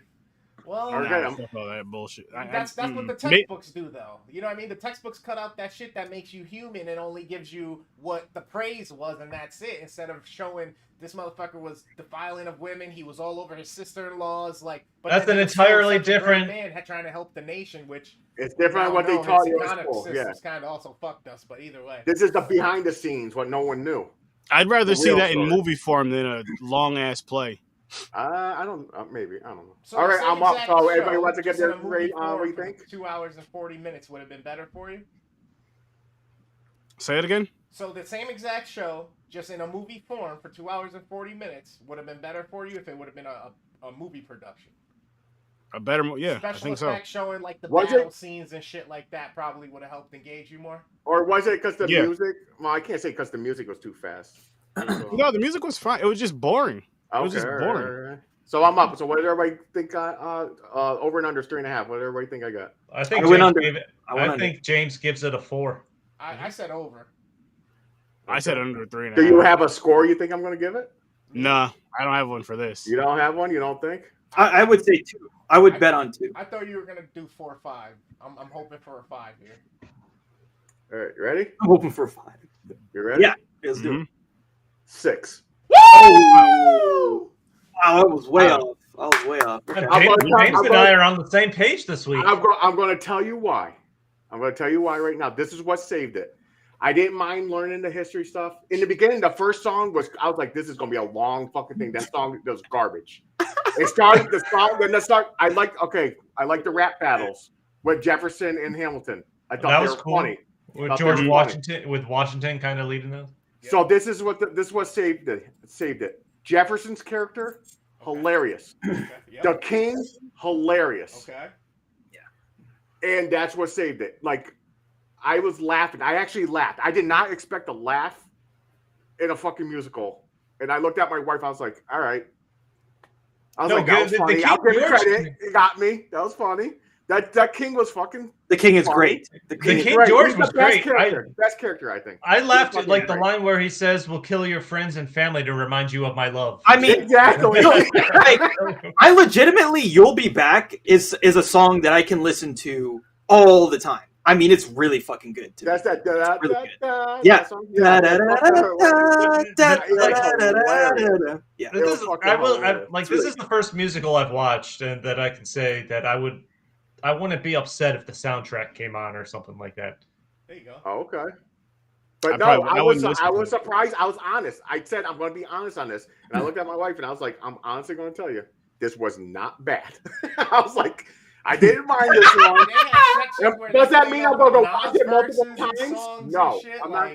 Well, all that bullshit. That's what the textbooks do, though. You know what I mean? The textbooks cut out that shit that makes you human and only gives you what the praise was, and that's it. Instead of showing this motherfucker was defiling of women, he was all over his sister-in-laws. Like, but that's an entirely different man trying to help the nation, which it's different what they taught you in school. Yeah, it's kind of also fucked us, but either way, this is the behind the scenes, what no one knew. I'd rather see that in movie form than a long ass play. I don't. Maybe I don't know. So all right, I'm up. So everybody wants to get their rate. What do you think? 2 hours and 40 minutes would have been better for you. Say it again. So the same exact show, just in a movie form for 2 hours and 40 minutes, would have been better for you if it would have been a movie production. A better, yeah, Special I think effects so. showing like the battle scenes and shit like that probably would have helped engage you more. Or was it because the music? Well, I can't say because the music was too fast. No, the music was fine. It was just boring. It was just boring. Right. So I'm up. So what did everybody think? Over and under 3.5. What did everybody think I got? I think James gives it a 4. I said over. I said under 3.5. Do you have a score you think I'm going to give it? Nah, I don't have one for this. You don't have one? You don't think? I would say 2. I would bet on 2. I thought you were going to do 4 or 5. I'm hoping for a 5 here. All right, ready? I'm hoping for a 5. You ready? Yeah, let's do it. 6. Oh, wow, I was way off. Okay. James and I are on the same page this week. I'm going to tell you why. I'm going to tell you why right now. This is what saved it. I didn't mind learning the history stuff. In the beginning, the first song I was like, this is going to be a long fucking thing. That song was garbage. It started I like the rap battles with Jefferson and Hamilton. I thought that they was were cool. funny. With George Washington, Washington kind of leading those. So this is what saved it. Jefferson's character, hilarious. Okay. Yep. The King, hilarious. Okay. Yeah. And that's what saved it. Like, I was laughing. I actually laughed. I did not expect a laugh in a fucking musical. And I looked at my wife. I was like, all right. I was like, that was funny. I'll give it credit. It got me. That was funny. That King was fucking. The King is funny. great. The King George was great. Best character, I think. I laughed at like the line where he says, "We'll kill your friends and family to remind you of my love." I mean, exactly. I legitimately, "You'll Be Back" is a song that I can listen to all the time. I mean, it's really fucking good. That's that. Yeah. Yeah. This is the first musical I've watched, and that I can say that I wouldn't be upset if the soundtrack came on or something like that. There you go. Oh, okay. But I was surprised. I was honest. I said I'm going to be honest on this, and I looked at my wife and I was like, I'm honestly going to tell you, this was not bad. I was like, I didn't mind this one. Does that mean I'm going to watch it multiple times? No, I'm not.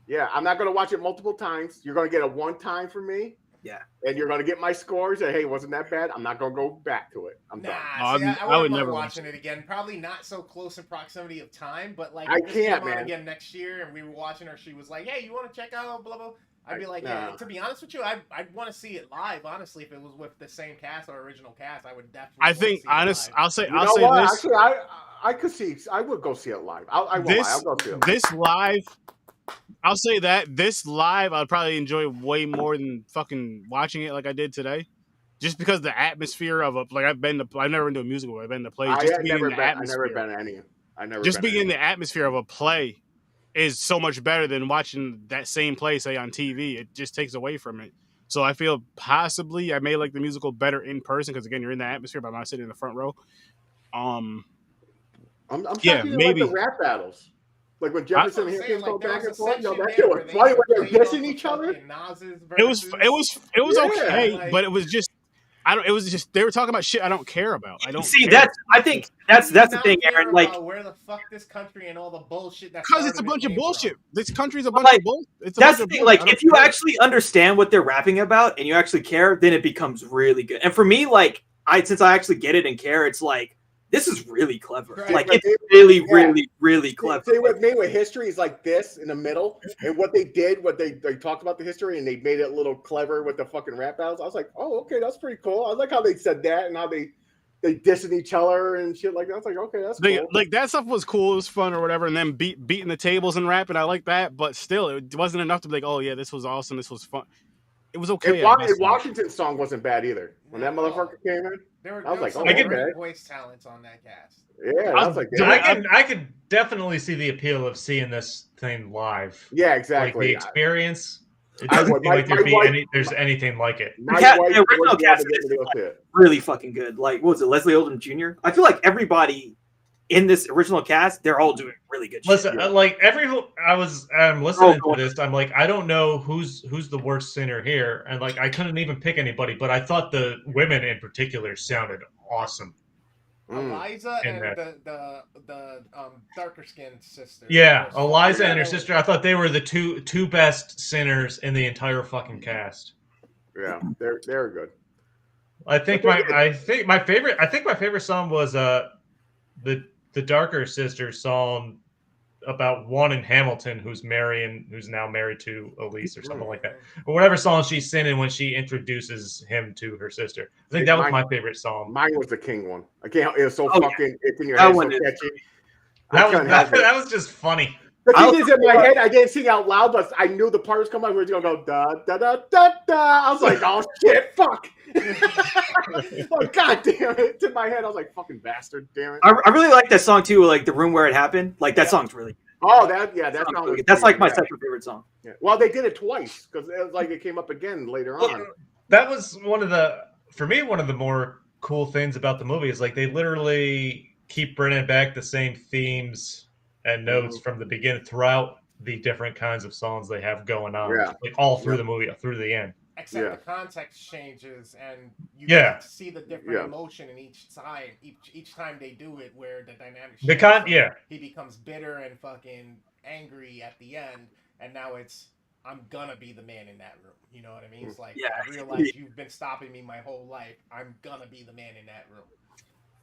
Yeah, I'm not going to watch it multiple times. You're going to get a one time from me. Yeah. And you're going to get my scores. And hey, wasn't that bad? I'm not going to go back to it. I'm done. I would never watching it again. Probably not so close in proximity of time, but like I can't, man. Again next year, and we were watching her. She was like, "Hey, you want to check out blah blah?" I'd be like, "Yeah." To be honest with you, I'd want to see it live. Honestly, if it was with the same cast or original cast, I would definitely. I think honest. I'll say this. Actually, I could see. I would go see it live. I'll go see it. This live. I'll say that this live, I'd probably enjoy way more than fucking watching it like I did today, just because the atmosphere of I've never been to a musical. I've been to plays. Just being in the atmosphere. I've never been to any. Just being in the atmosphere of a play is so much better than watching that same play, say on TV. It just takes away from it. So I feel possibly I may like the musical better in person because again, you're in the atmosphere, but I'm not sitting in the front row. I'm maybe like the rap battles. Like when Jefferson and him go back and forth, that shit was funny when they're dissing each other. It was okay, but it was just it was just they were talking about shit I don't care about. I don't see that. I think that's the thing, Aaron. Like where the fuck this country and all the bullshit that's because it's a bunch of bullshit. This country's a bunch of bullshit. That's the thing. Like if you actually understand what they're rapping about and you actually care, then it becomes really good. And for me, like since I actually get it and care, it's like. This is really clever. Right. Like it's really clever. See, with me, with history is like this in the middle, and what they did, they talked about the history, and they made it a little clever with the fucking rap battles. I was like, oh, okay, that's pretty cool. I like how they said that and how they dissing each other and shit like that. I was like, okay, that's cool. Like that stuff was cool, it was fun or whatever, and then beating the tables and rapping, I like that, but still, it wasn't enough to be like, oh yeah, this was awesome, this was fun. It was okay. Washington's song wasn't bad either. When that motherfucker came in, I was like, "Oh, okay." Voice talents on that cast. Yeah, I was like, I could definitely see the appeal of seeing this thing live. Yeah, exactly. Like the experience. It doesn't feel like there's anything like it. The original cast is really fucking good. Like, what was it, Leslie Odom Jr.? I feel like everybody in this original cast, they're all doing really good shit. Listen, I'm listening to this. I'm like, I don't know who's the worst singer here, and like I couldn't even pick anybody, but I thought the women in particular sounded awesome. Eliza and the darker skinned sister. Yeah, Eliza and her sister. I thought they were the two best sinners in the entire fucking cast. Yeah, they're good. I think my favorite song was the darker sister song about one in Hamilton who's now married to Elise or something like that. Or whatever song she's singing when she introduces him to her sister. I think that was my favorite song. Mine was the King one. I can't. It was so fucking. It's in your head. So catchy. That was just funny. The thing is, in my head, I didn't sing out loud, but I knew the part was coming. We were gonna go da da da da da. I was like, oh shit, fuck. Oh, God damn it! It's in my head. I was like, fucking bastard, damn it. I really like that song too, like The Room Where It Happened. Like that song's really good. Oh, that song was that's like my second favorite song. Yeah. Well, they did it twice because it was like it came up again later on. That was one of the more cool things about the movie is like they literally keep bringing back the same themes and notes from the beginning throughout the different kinds of songs they have going on, like all through the movie, through the end. Except the context changes, and you get to see the different emotion in each time. Each time they do it, where the dynamic. He becomes bitter and fucking angry at the end, and now it's I'm gonna be the man in that room. You know what I mean? It's like Yeah. I realize you've been stopping me my whole life. I'm gonna be the man in that room.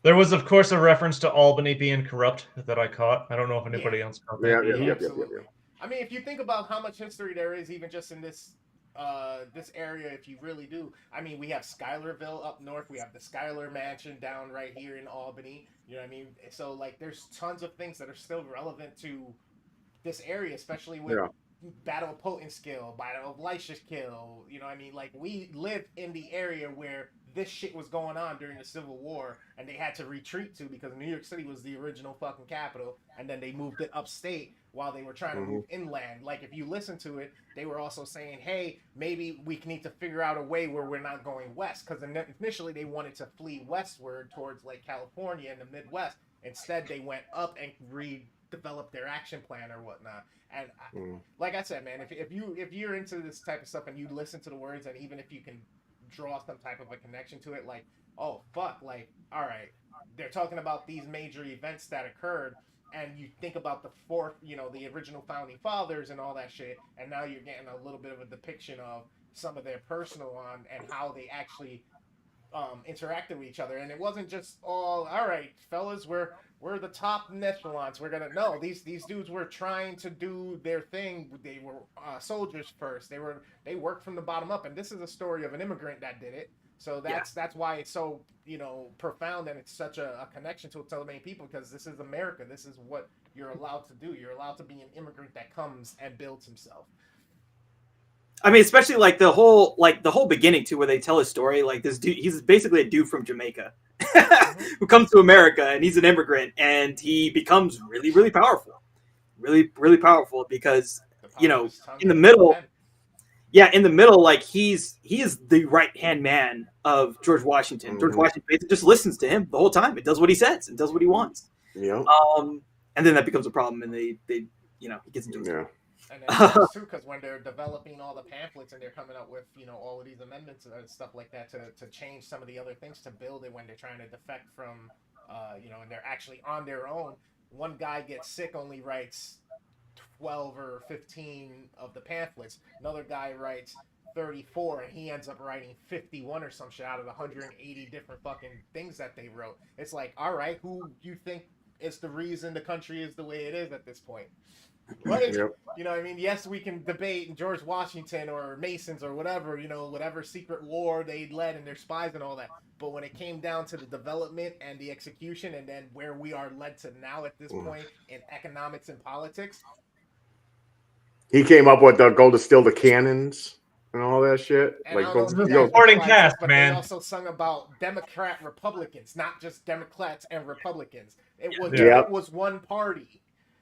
There was, of course, a reference to Albany being corrupt that I caught. I don't know if anybody else caught that. Yeah, absolutely. I mean, if you think about how much history there is, even just in this area, if you really do, I mean, we have Schuylerville up north. We have the Schuyler Mansion down right here in Albany. You know what I mean? So, like, there's tons of things that are still relevant to this area, especially with Battle of Potenskill, Battle of Leicester-Kill. You know what I mean? Like, we live in the area where this shit was going on during the Civil War, and they had to retreat to because New York City was the original fucking capital, and then they moved it upstate while they were trying to move inland. Like, if you listen to it, they were also saying, hey, maybe we need to figure out a way where we're not going west, because initially they wanted to flee westward towards, like, California and the Midwest. Instead, they went up and redeveloped their action plan or whatnot. And like I said, man, if you're into this type of stuff and you listen to the words, and even if you can draw some type of a connection to it, like, oh fuck, like, all right, they're talking about these major events that occurred, and you think about the the original founding fathers and all that shit, and now you're getting a little bit of a depiction of some of their personal and how they actually interacted with each other. And it wasn't just all right, fellas, we're the top echelons. We're gonna these dudes were trying to do their thing. They were soldiers first. They worked from the bottom up, and this is a story of an immigrant that did it. So that's why it's so profound, and it's such a connection to so many people, because this is America. This is what you're allowed to do. You're allowed to be an immigrant that comes and builds himself. I mean, especially like the whole beginning too, where they tell his story. Like, this dude, he's basically a dude from Jamaica who comes to America, and he's an immigrant, and he becomes really, really powerful, really, really powerful, because in the middle, like he is the right hand man of George Washington. George Washington basically just listens to him the whole time. It does what he says and does what he wants. Yeah. And then that becomes a problem, and they he gets into it. Yeah. And then too, because when they're developing all the pamphlets and they're coming up with all of these amendments and stuff like that to change some of the other things to build it when they're trying to defect from and they're actually on their own. One guy gets sick, only writes 12 or 15 of the pamphlets. Another guy writes 34, and he ends up writing 51 or some shit out of 180 different fucking things that they wrote. It's like, all right, who you think is the reason the country is the way it is at this point? Right? Yep. You know what I mean? Yes, we can debate George Washington or Masons or whatever, whatever secret war they led and their spies and all that. But when it came down to the development and the execution, and then where we are led to now at this point in economics and politics. He came up with the go to steal the cannons and all that shit. And like, supporting cast, but man. They also sung about Democrat Republicans, not just Democrats and Republicans. It was one party.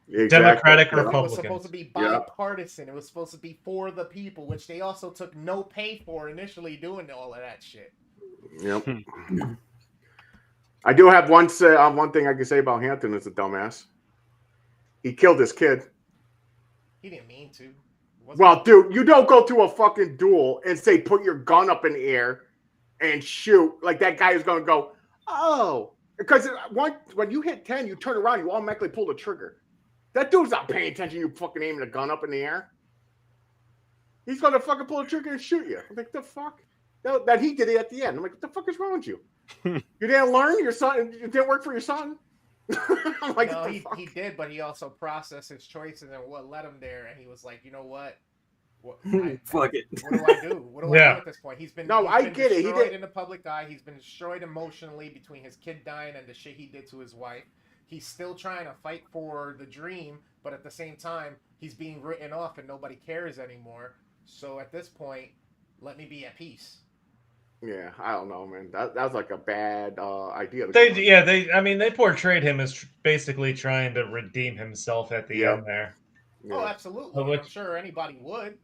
Exactly. Democratic Republicans. Republicans. It was supposed to be bipartisan. It was supposed to be for the people, which they also took no pay for initially doing all of that shit. Yep. I do have one thing I can say about Hampton is a dumbass. He killed his kid. He didn't mean to. Well, dude, you don't go to a fucking duel and say put your gun up in the air and shoot. Like, that guy is going to go, oh. Because when you hit 10, you turn around, you automatically pull the trigger. That dude's not paying attention. You fucking aiming a gun up in the air. He's gonna fucking pull the trigger and shoot you. I'm like, the fuck? That he did it at the end. I'm like, what the fuck is wrong with you? You didn't learn? Your son? It didn't work for your son? I'm like, no, he did, but he also processed his choices and what led him there. And he was like, you know what? Fuck it. What do I do? What do I do at this point? He's been destroyed in the public eye. He's been destroyed emotionally between his kid dying and the shit he did to his wife. He's still trying to fight for the dream, but at the same time, he's being written off and nobody cares anymore. So at this point, let me be at peace. Yeah, I don't know, man. That was like a bad idea. They portrayed him as basically trying to redeem himself at the end there. Yeah. Oh, absolutely. I'm sure anybody would.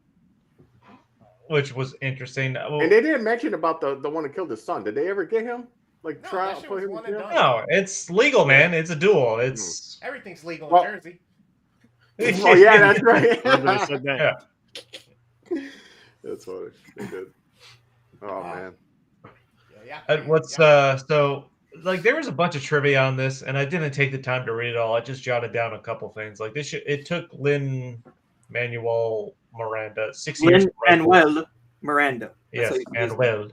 Which was interesting. And they didn't mention about the one that killed his son. Did they ever get him? Like, no, try to put him in jail? No, it's legal, man. It's a duel. It's everything's legal in Jersey. Oh yeah, that's right. Everybody said that. Yeah. That's funny. They did. Oh man. So like there was a bunch of trivia on this, and I didn't take the time to read it all. I just jotted down a couple things. Like it took Lin Manuel Miranda. 6 years. Manuel Miranda. Yes, Manuel.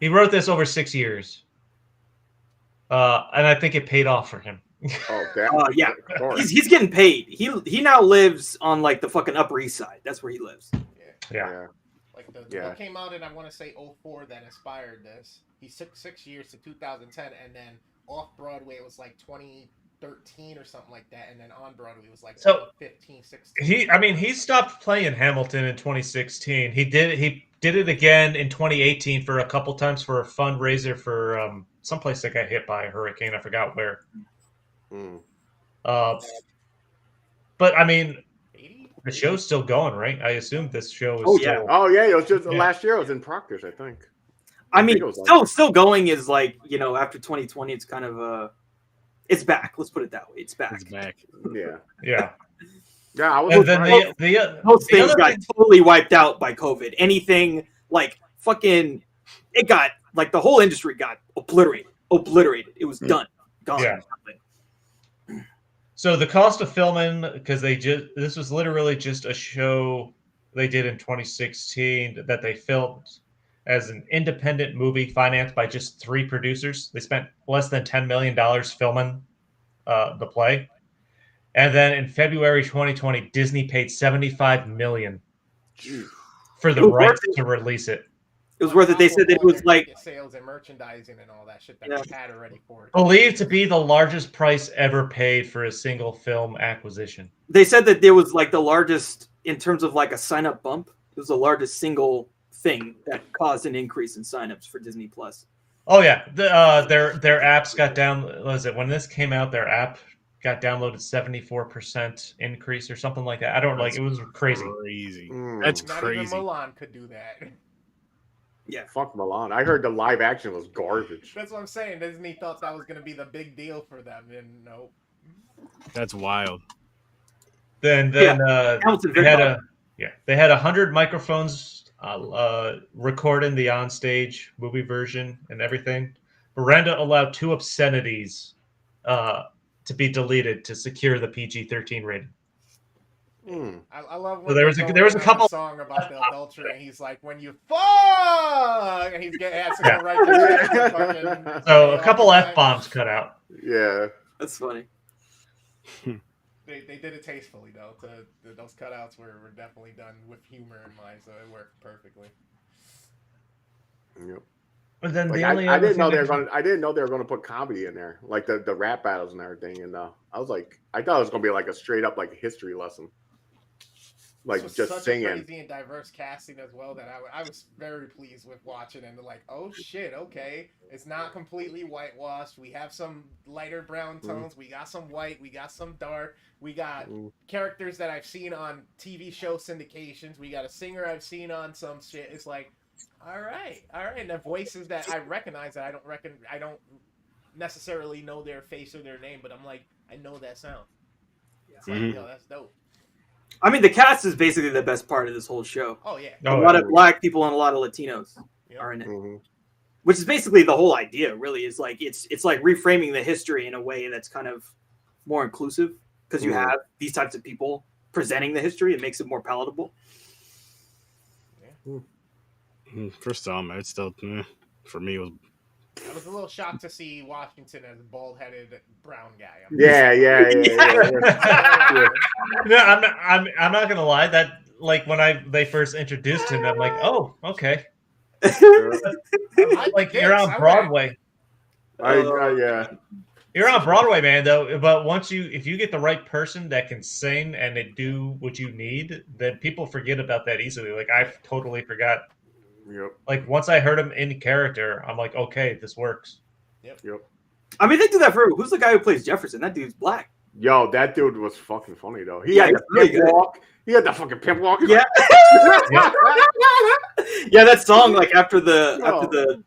He wrote this over 6 years. And I think it paid off for him. Yeah. He's getting paid. He now lives on like the fucking Upper East Side. That's where he lives. Yeah. Like the book came out in, I want to say, 2004 that inspired this. He took 6 years to 2010, and then off Broadway it was like 2013 or something like that, and then on Broadway it was like 2015, 16. He stopped playing Hamilton in 2016. He did it again in 2018 for a couple times for a fundraiser for someplace that got hit by a hurricane. I forgot where. But I mean, the show's still going, right? I assume this show is still... It was just last year. It was in Proctor's, I think. I mean, still going is like, after 2020, it's kind of it's back. Let's put it that way. It's back. It's back. Yeah. I was. And then most things got totally wiped out by COVID. Anything like fucking, it got like the whole industry got obliterated. It was done. Gone. Yeah. So the cost of filming, because this was literally just a show they did in 2016 that they filmed as an independent movie financed by just 3 producers. They spent less than $10 million filming the play. And then in February 2020, Disney paid $75 million for the rights to release it. It was worth it. They said that it was like sales and merchandising and all that shit that they had already for it. Believed to be the largest price ever paid for a single film acquisition. They said that there was like the largest in terms of like a sign-up bump. It was the largest single thing that caused an increase in signups for Disney Plus. Oh yeah, their apps got down. Was it when this came out? Their app got downloaded 74% increase or something like that. I don't like. It was crazy. That's Not crazy. even Milan could do that. Yeah, fuck Milan. I heard the live action was garbage. That's what I'm saying. Disney thought that was going to be the big deal for them, and nope. That's wild. Then they had 100 microphones recording the onstage movie version and everything. Miranda allowed 2 obscenities to be deleted to secure the PG-13 rating. I love when so there was a couple song about the adultery, and he's like, "When you fuck," and he's getting to go right there. So a couple F-bombs cut out. Yeah, that's funny. They did it tastefully though. Those cutouts were definitely done with humor in mind, so it worked perfectly. Yep. But then like, I didn't know they were going to put comedy in there, like the rap battles and everything. And I was like, I thought it was going to be like a straight up like history lesson, like just such singing. A crazy and diverse casting as well that I was very pleased with watching, and like, oh shit, okay, it's not completely whitewashed. We have some lighter brown tones. We got some white. We got some dark. We got characters that I've seen on TV show syndications. We got a singer I've seen on some shit. It's like, all right, and the voices that I recognize that I don't necessarily know their face or their name, but I'm like, I know that sound. It's like, yo, that's dope. I mean, the cast is basically the best part of this whole show. Oh yeah, a lot of black people and a lot of Latinos are in it, which is basically the whole idea. Really, is like it's like reframing the history in a way that's kind of more inclusive because you have these types of people presenting the history. It makes it more palatable. For some, it's still for me. I was a little shocked to see Washington as a bald-headed brown guy. Yeah. No, I'm not gonna lie. That like when they first introduced him, I'm like, oh, okay. Like you're on Broadway. Yeah. You're on Broadway, man. Though, but if you get the right person that can sing and they do what you need, then people forget about that easily. Like I totally forgot. Yep. Like once I heard him in character, I'm like, okay, this works. Yep. I mean, they do that for who's the guy who plays Jefferson? That dude's black. Yo, that dude was fucking funny though. He had the pimp walk. He had the fucking pimp walk. Yeah. Yeah, that song like after the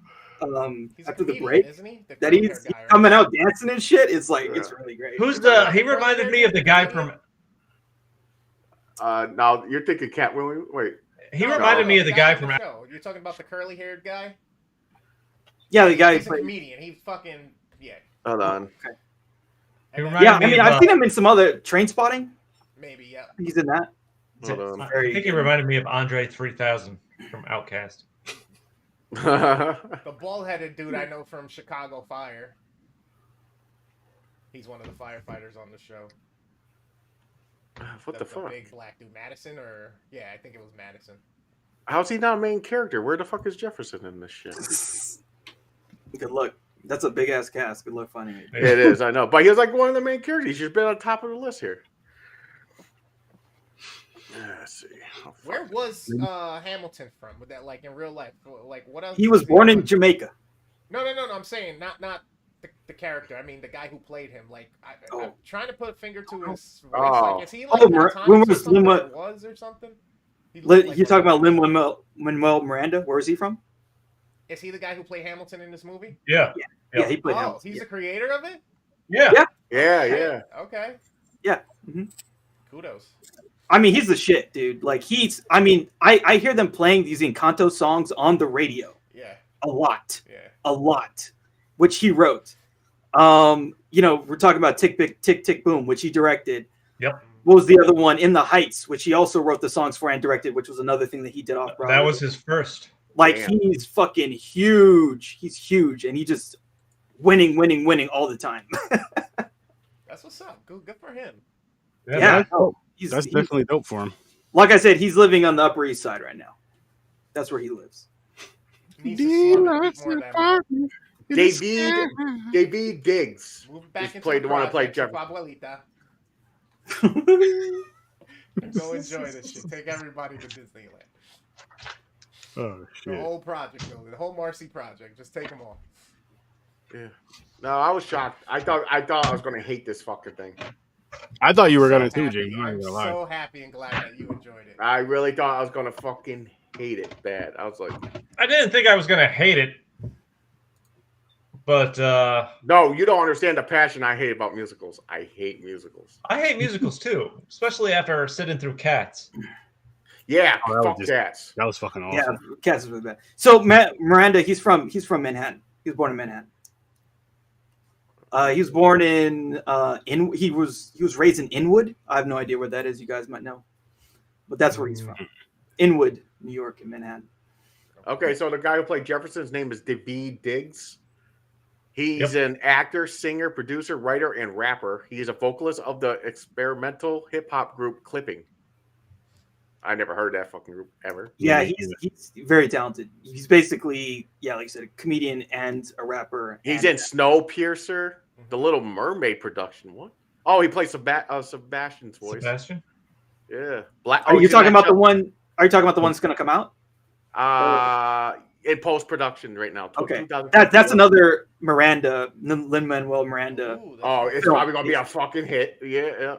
break, isn't he? that he's coming out dancing and shit. It's like it's really great. He reminded me of the guy from. Now you're thinking Cat Williams. Wait. He reminded me of the guy from. You're talking about the curly-haired guy. Yeah, the guy. He's a comedian. He's fucking Hold on. Okay. Yeah, I mean, I've seen him in some other Trainspotting. Maybe, yeah. He's in that. I think he reminded me of Andre 3000 from Outkast. The bald-headed dude I know from Chicago Fire. He's one of the firefighters on the show. What the fuck? The big black dude, Madison, or yeah, I think it was Madison. How's he not a main character? Where the fuck is Jefferson in this shit? Good luck. That's a big ass cast. Good luck finding it. It is, I know, but he's like one of the main characters. He should be on top of the list here. Let's see. Where was Hamilton from? With that, like in real life, like what else? He was born in Jamaica. No. I'm saying not the character. I mean the guy who played him. Like I'm trying to put a finger to his voice. Like, is he like was or something? You're talking about Lin-Manuel Miranda. Where is he from? Is he the guy who played Hamilton in this movie? Yeah. He played Hamilton. He's the creator of it? Yeah. Okay. Yeah. Mm-hmm. Kudos. I mean, he's the shit, dude. Like, I hear them playing these Encanto songs on the radio. Yeah. A lot. Yeah. A lot. Which he wrote. We're talking about Tick, Tick, Tick, Boom, which he directed. Yep. What was the other one? In the Heights, which he also wrote the songs for and directed, which was another thing that he did off Broadway. That was his first. Like, he's fucking huge. He's huge, and he just winning all the time. That's what's up. Good for him. Yeah. That's definitely dope for him. Like I said, he's living on the Upper East Side right now. That's where he lives. JB Diggs. Played the one that played Jefferson. Go enjoy this shit. Take everybody to Disneyland. Oh shit! The whole project, the whole Marcy project. Just take them all. Yeah. No, I was shocked. I thought I was gonna hate this fucking thing. I thought you were gonna too, Jay. I'm so happy and glad that you enjoyed it. I really thought I was gonna fucking hate it bad. I was like, I didn't think I was gonna hate it, but no, you don't understand the passion I hate about musicals. I hate musicals. I hate musicals too, especially after sitting through Cats. Yeah, fuck Cats. That was fucking awesome. Yeah, Cats is really bad. So Miranda, he's from Manhattan. He was born in Manhattan. He was born in he was raised in Inwood. I have no idea where that is. You guys might know, but that's where he's from. Inwood, New York, in Manhattan. Okay, so the guy who played Jefferson's name is JB Diggs. He's an actor, singer, producer, writer, and rapper. He is a vocalist of the experimental hip hop group Clipping. I never heard that fucking group ever. Yeah, he's very talented. He's basically, like you said, a comedian and a rapper. He's in Snowpiercer, the Little Mermaid production. What? Oh, he plays Sebastian's voice. Sebastian? Yeah. Are you talking about the one? Are you talking about the one that's going to come out? In post production right now. Okay, that's another Miranda, Lin-Manuel Miranda. Ooh, it's probably going to be a fucking hit. Yeah.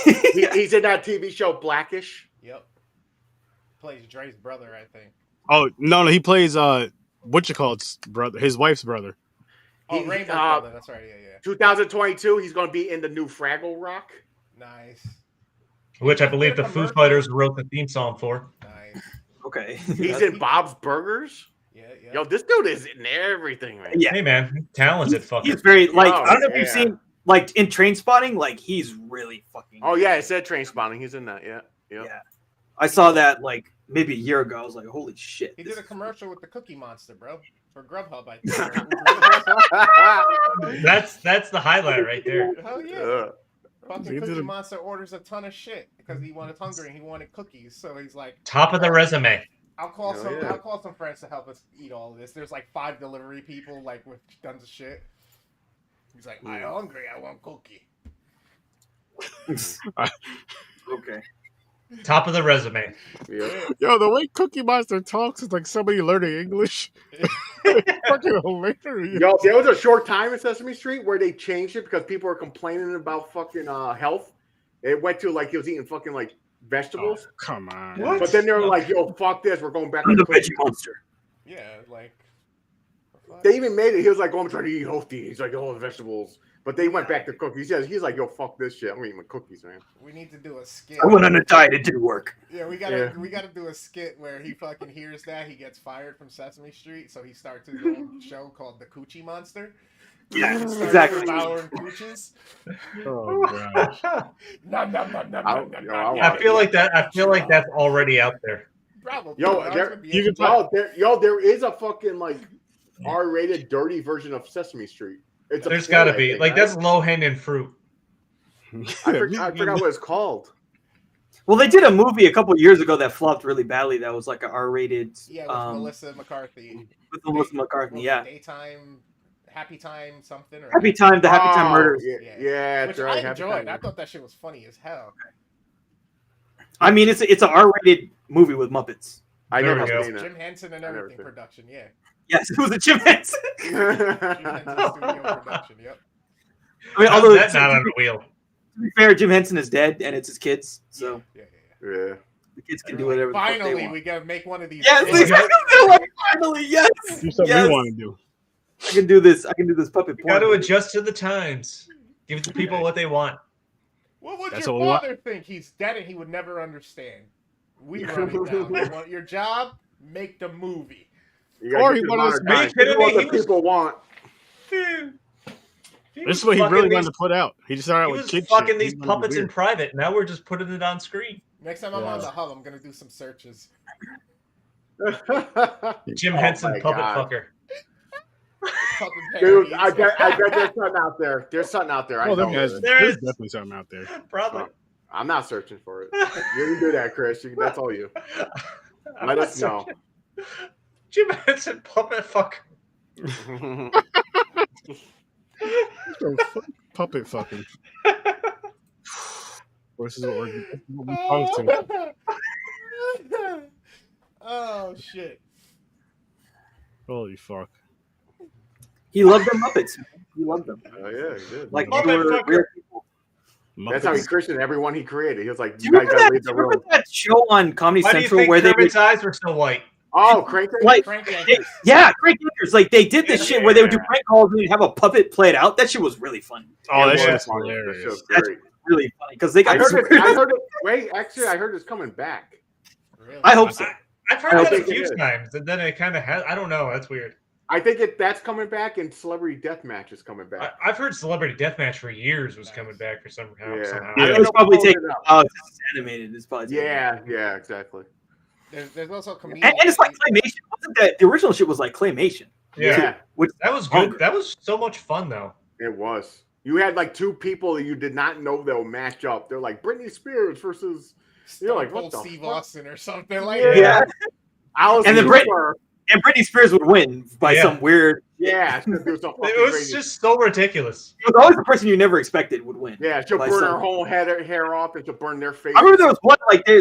He's in that TV show Blackish. Yep. Plays Dre's brother, I think. Oh no, he plays brother, his wife's brother. Oh, Rainn brother. That's right. Yeah. 2022, he's going to be in the new Fraggle Rock. Nice. Which I believe the Foo Fighters wrote the theme song for. Nice. Okay. He's in Bob's Burgers. Yeah. Yo, this dude is in everything, man. Yeah. Hey, man, talented fucker. He's very I don't know if you've seen in Trainspotting. Like he's really fucking. Oh yeah, it said Trainspotting. He's in that. Yeah. I saw that maybe a year ago. I was like, holy shit. He did a commercial with the Cookie Monster, bro, for Grubhub, I think. That's the highlight right there. Hell yeah. Fucking Cookie Monster orders a ton of shit because he wanted hungry and he wanted cookies. So he's like, top of the resume. I'll call some friends to help us eat all of this. There's 5 delivery people with tons of shit. He's like, I'm hungry. I want cookie. Okay. Top of the resume. Yeah. Yo, the way Cookie Monster talks is like somebody learning English. Fucking hilarious. Yo, there was a short time in Sesame Street where they changed it because people were complaining about fucking health. It went to he was eating fucking vegetables. Oh, come on. What? But then they were like, yo, fuck this. We're going back to the the Veggie Monster. Yeah, they even made it. He was like, I'm trying to eat healthy. He's like, oh, vegetables. But they went back to cookies. He's like, yo, fuck this shit. I'm eating my cookies, man. We need to do a skit. I went on a diet. It didn't work. Yeah, we gotta do a skit where he fucking hears that he gets fired from Sesame Street, so he starts his own show called The Coochie Monster. Yeah, exactly. Devouring cooches. Oh gosh. I feel like that's already out there. Probably. There is a fucking like R-rated dirty version of Sesame Street. There's got to be that's low-hanging fruit. I forgot what it's called. Well, they did a movie a couple years ago that flopped really badly. That was like an R-rated. Yeah, with Melissa McCarthy. With Melissa McCarthy, yeah. Happy Time something. Or Happy Time, the Happy Time Murders. Yeah, which I enjoyed. I thought that shit was funny as hell. I mean, it's an R-rated movie with Muppets. I never seen it. Jim Henson and everything production, yeah. Yes, it was a Jim Henson. Jim Henson studio production, yep. I mean, although that's not on the wheel. To be fair, Jim Henson is dead, and it's his kids, so yeah. The kids can do whatever. Finally, we gotta make one of these. Yes, finally, yes. Do something we want to do. I can do this. I can do this puppet. You got to adjust to the times. Give the people what they want. What would your father think? He's dead and he would never understand. We run it down. You want your job? Make the movie. Or he wants to make it what the people want. This is what he really wanted to put out. He just started out with kids. Fucking these puppets in private. Now we're just putting it on screen. Next time I'm on the hub, I'm gonna do some searches. Jim Henson puppet fucker. Dude, I bet there's something out there. There's something out there. Oh, there's definitely something out there. Probably. I'm not searching for it. You can do that, Chris. That's all you. Let us know. Jim Henson puppet fucker. Puppet fucking. This is what we're talking to. Oh shit! Holy fuck! He loved the Muppets. He loved them. Oh yeah, he did. Like real people. That's how he christened everyone he created. He was like, "You guys gotta leave the room." Remember that show on Comedy Central where Kermit's eyes were so white? Oh, Crank Yankers. Yeah, Crank Yankers. Like they did this shit where they would do prank calls and they'd have a puppet play it out. That shit was really fun. Oh, that shit was hilarious. That's really funny because they got. I heard it. Wait, actually, I heard it's coming back. Really? I hope so. I've heard that a few times, and then it kind of has. I don't know. That's weird. I think that's coming back, and Celebrity Deathmatch is coming back. I've heard Celebrity Deathmatch for years was coming back for somehow. Yeah, it's probably taken. It's animated. It's probably. Yeah, exactly. There's also comedians. And it's like claymation. Wasn't that the original shit was like claymation? Yeah. That was good. That was so much fun though. It was. You had like two people that you did not know they'll match up. They're like Britney Spears versus you're like what the Steve fuck? Austin or something like that. Yeah. And then Britney Spears would win by some weird. Yeah, it was just so ridiculous. It was always the person you never expected would win. Yeah, she'll burn her whole hair off and she'll burn their face. I remember there was one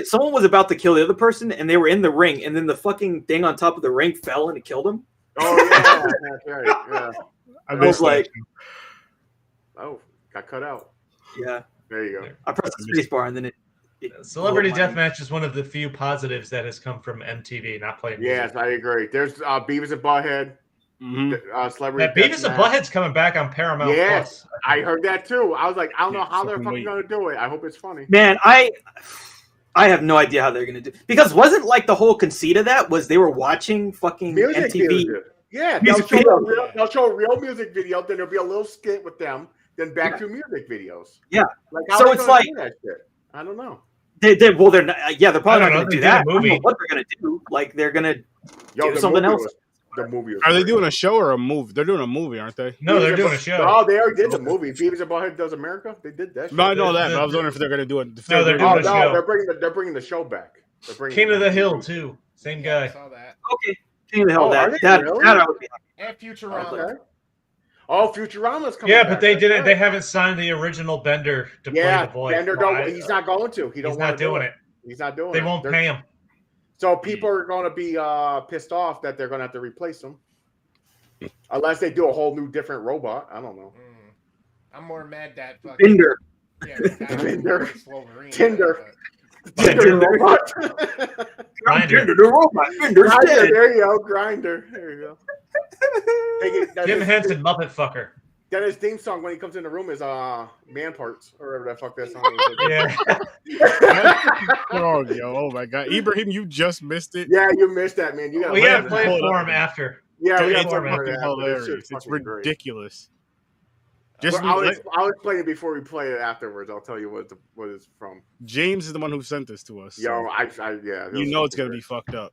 someone was about to kill the other person and they were in the ring and then the fucking thing on top of the ring fell and it killed him. Oh yeah, that's right. Yeah, I was like, got cut out. Yeah, there you go. I pressed the space bar and then it Celebrity Deathmatch is one of the few positives that has come from MTV, not playing music. Yes, I agree. There's Beavis and Butthead. Mm-hmm. Celebrity Beavis and Butthead's coming back on Paramount Plus. I heard that too. I was like, I don't know how they're fucking going to do it. I hope it's funny. Man, I have no idea how they're going to do it. Because wasn't like the whole conceit of that was they were watching fucking music MTV. Yeah, they'll show a real music video, then there'll be a little skit with them, then back to music videos. Yeah. Like, so it's like that shit? I don't know. They're probably not going to do that. I don't know what they're going to do. Like they're going to do something else. The movie. Are they doing a show or a movie? They're doing a movie, aren't they? No, they're doing a show. Oh, they already did the movie. Beavis and Butthead Does America. They did that. No, I know that. But I was wondering if they're going to do it. No, they're doing a show. They're bringing the show back. King of the Hill too. Same guy. I saw that. Okay, King of the Hill. That I would be. And Futurama. Okay. Oh, Futurama's coming. Yeah, but they didn't. They haven't signed the original Bender to play the voice. Bender he's not going to. He's not doing it. He's not doing it. They won't pay him. So people are going to be pissed off that they're going to have to replace him, unless they do a whole new different robot. I don't know. I'm more mad that fucking Bender. Yeah, Tinder. Tinder robot. Grinder. The robot. Binder's dead. There you go. Grinder. There you go. Jim Henson, Muppet fucker. Then his theme song when he comes in the room is Man Parts or whatever that fuck that song is. Yeah. Oh my god, Ibrahim, you just missed it. Yeah, you missed that, man. You gotta play it for him after. Yeah, it's fucking hilarious. It's ridiculous. I'll explain it before we play it afterwards. I'll tell you what it's from. James is the one who sent this to us. Yo, so you know it's gonna be fucked up.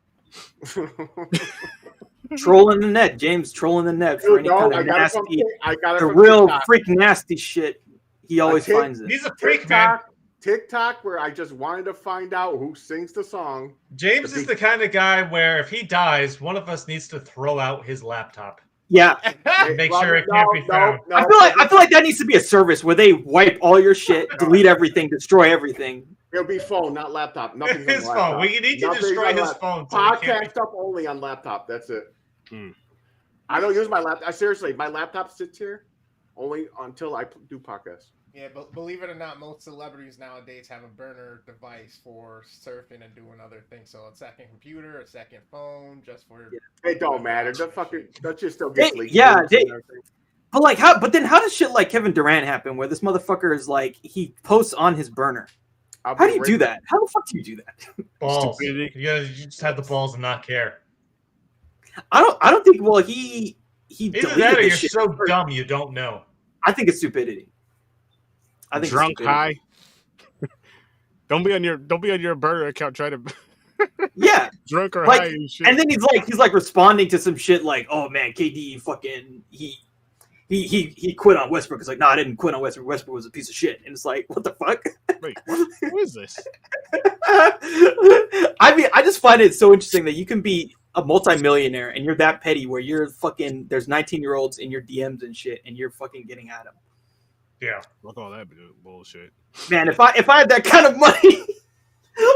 Trolling the net, James. Trolling the net for any kind of nasty, the real freak nasty shit. He always finds it. He's a freak, man. TikTok, where I just wanted to find out who sings the song. James is the kind of guy where if he dies, one of us needs to throw out his laptop. Yeah, make sure it can't be found. I feel like that needs to be a service where they wipe all your shit, delete everything, destroy everything. It'll be phone, not laptop. Nothing. His phone. We need to destroy his phone. Podcast stuff only on laptop. That's it. I don't use my laptop. Seriously, my laptop sits here only until I do podcasts. Yeah, but believe it or not, most celebrities nowadays have a burner device for surfing and doing other things. So a second computer, a second phone, just for. It don't matter. That just still gets leaked. Yeah, but like how? But then how does shit like Kevin Durant happen, where this motherfucker is like he posts on his burner? How do you do that? How the fuck do you do that? Balls. You just have the balls and not care. I don't think. Well, he either that or you're so dumb you don't know. I think it's stupidity. I think drunk high. Don't be on your burner account trying to drunk or high and shit. And then he's like responding to some shit like, oh man, KD fucking he quit on Westbrook. It's like, no, I didn't quit on Westbrook. Westbrook was a piece of shit. And it's like, what the fuck? Wait, who is this? I mean, I just find it so interesting that you can be a multimillionaire and you're that petty where you're fucking there's 19-year-olds in your DMs and shit and you're fucking getting at them. Yeah, look all that bullshit. Man, if I had that kind of money,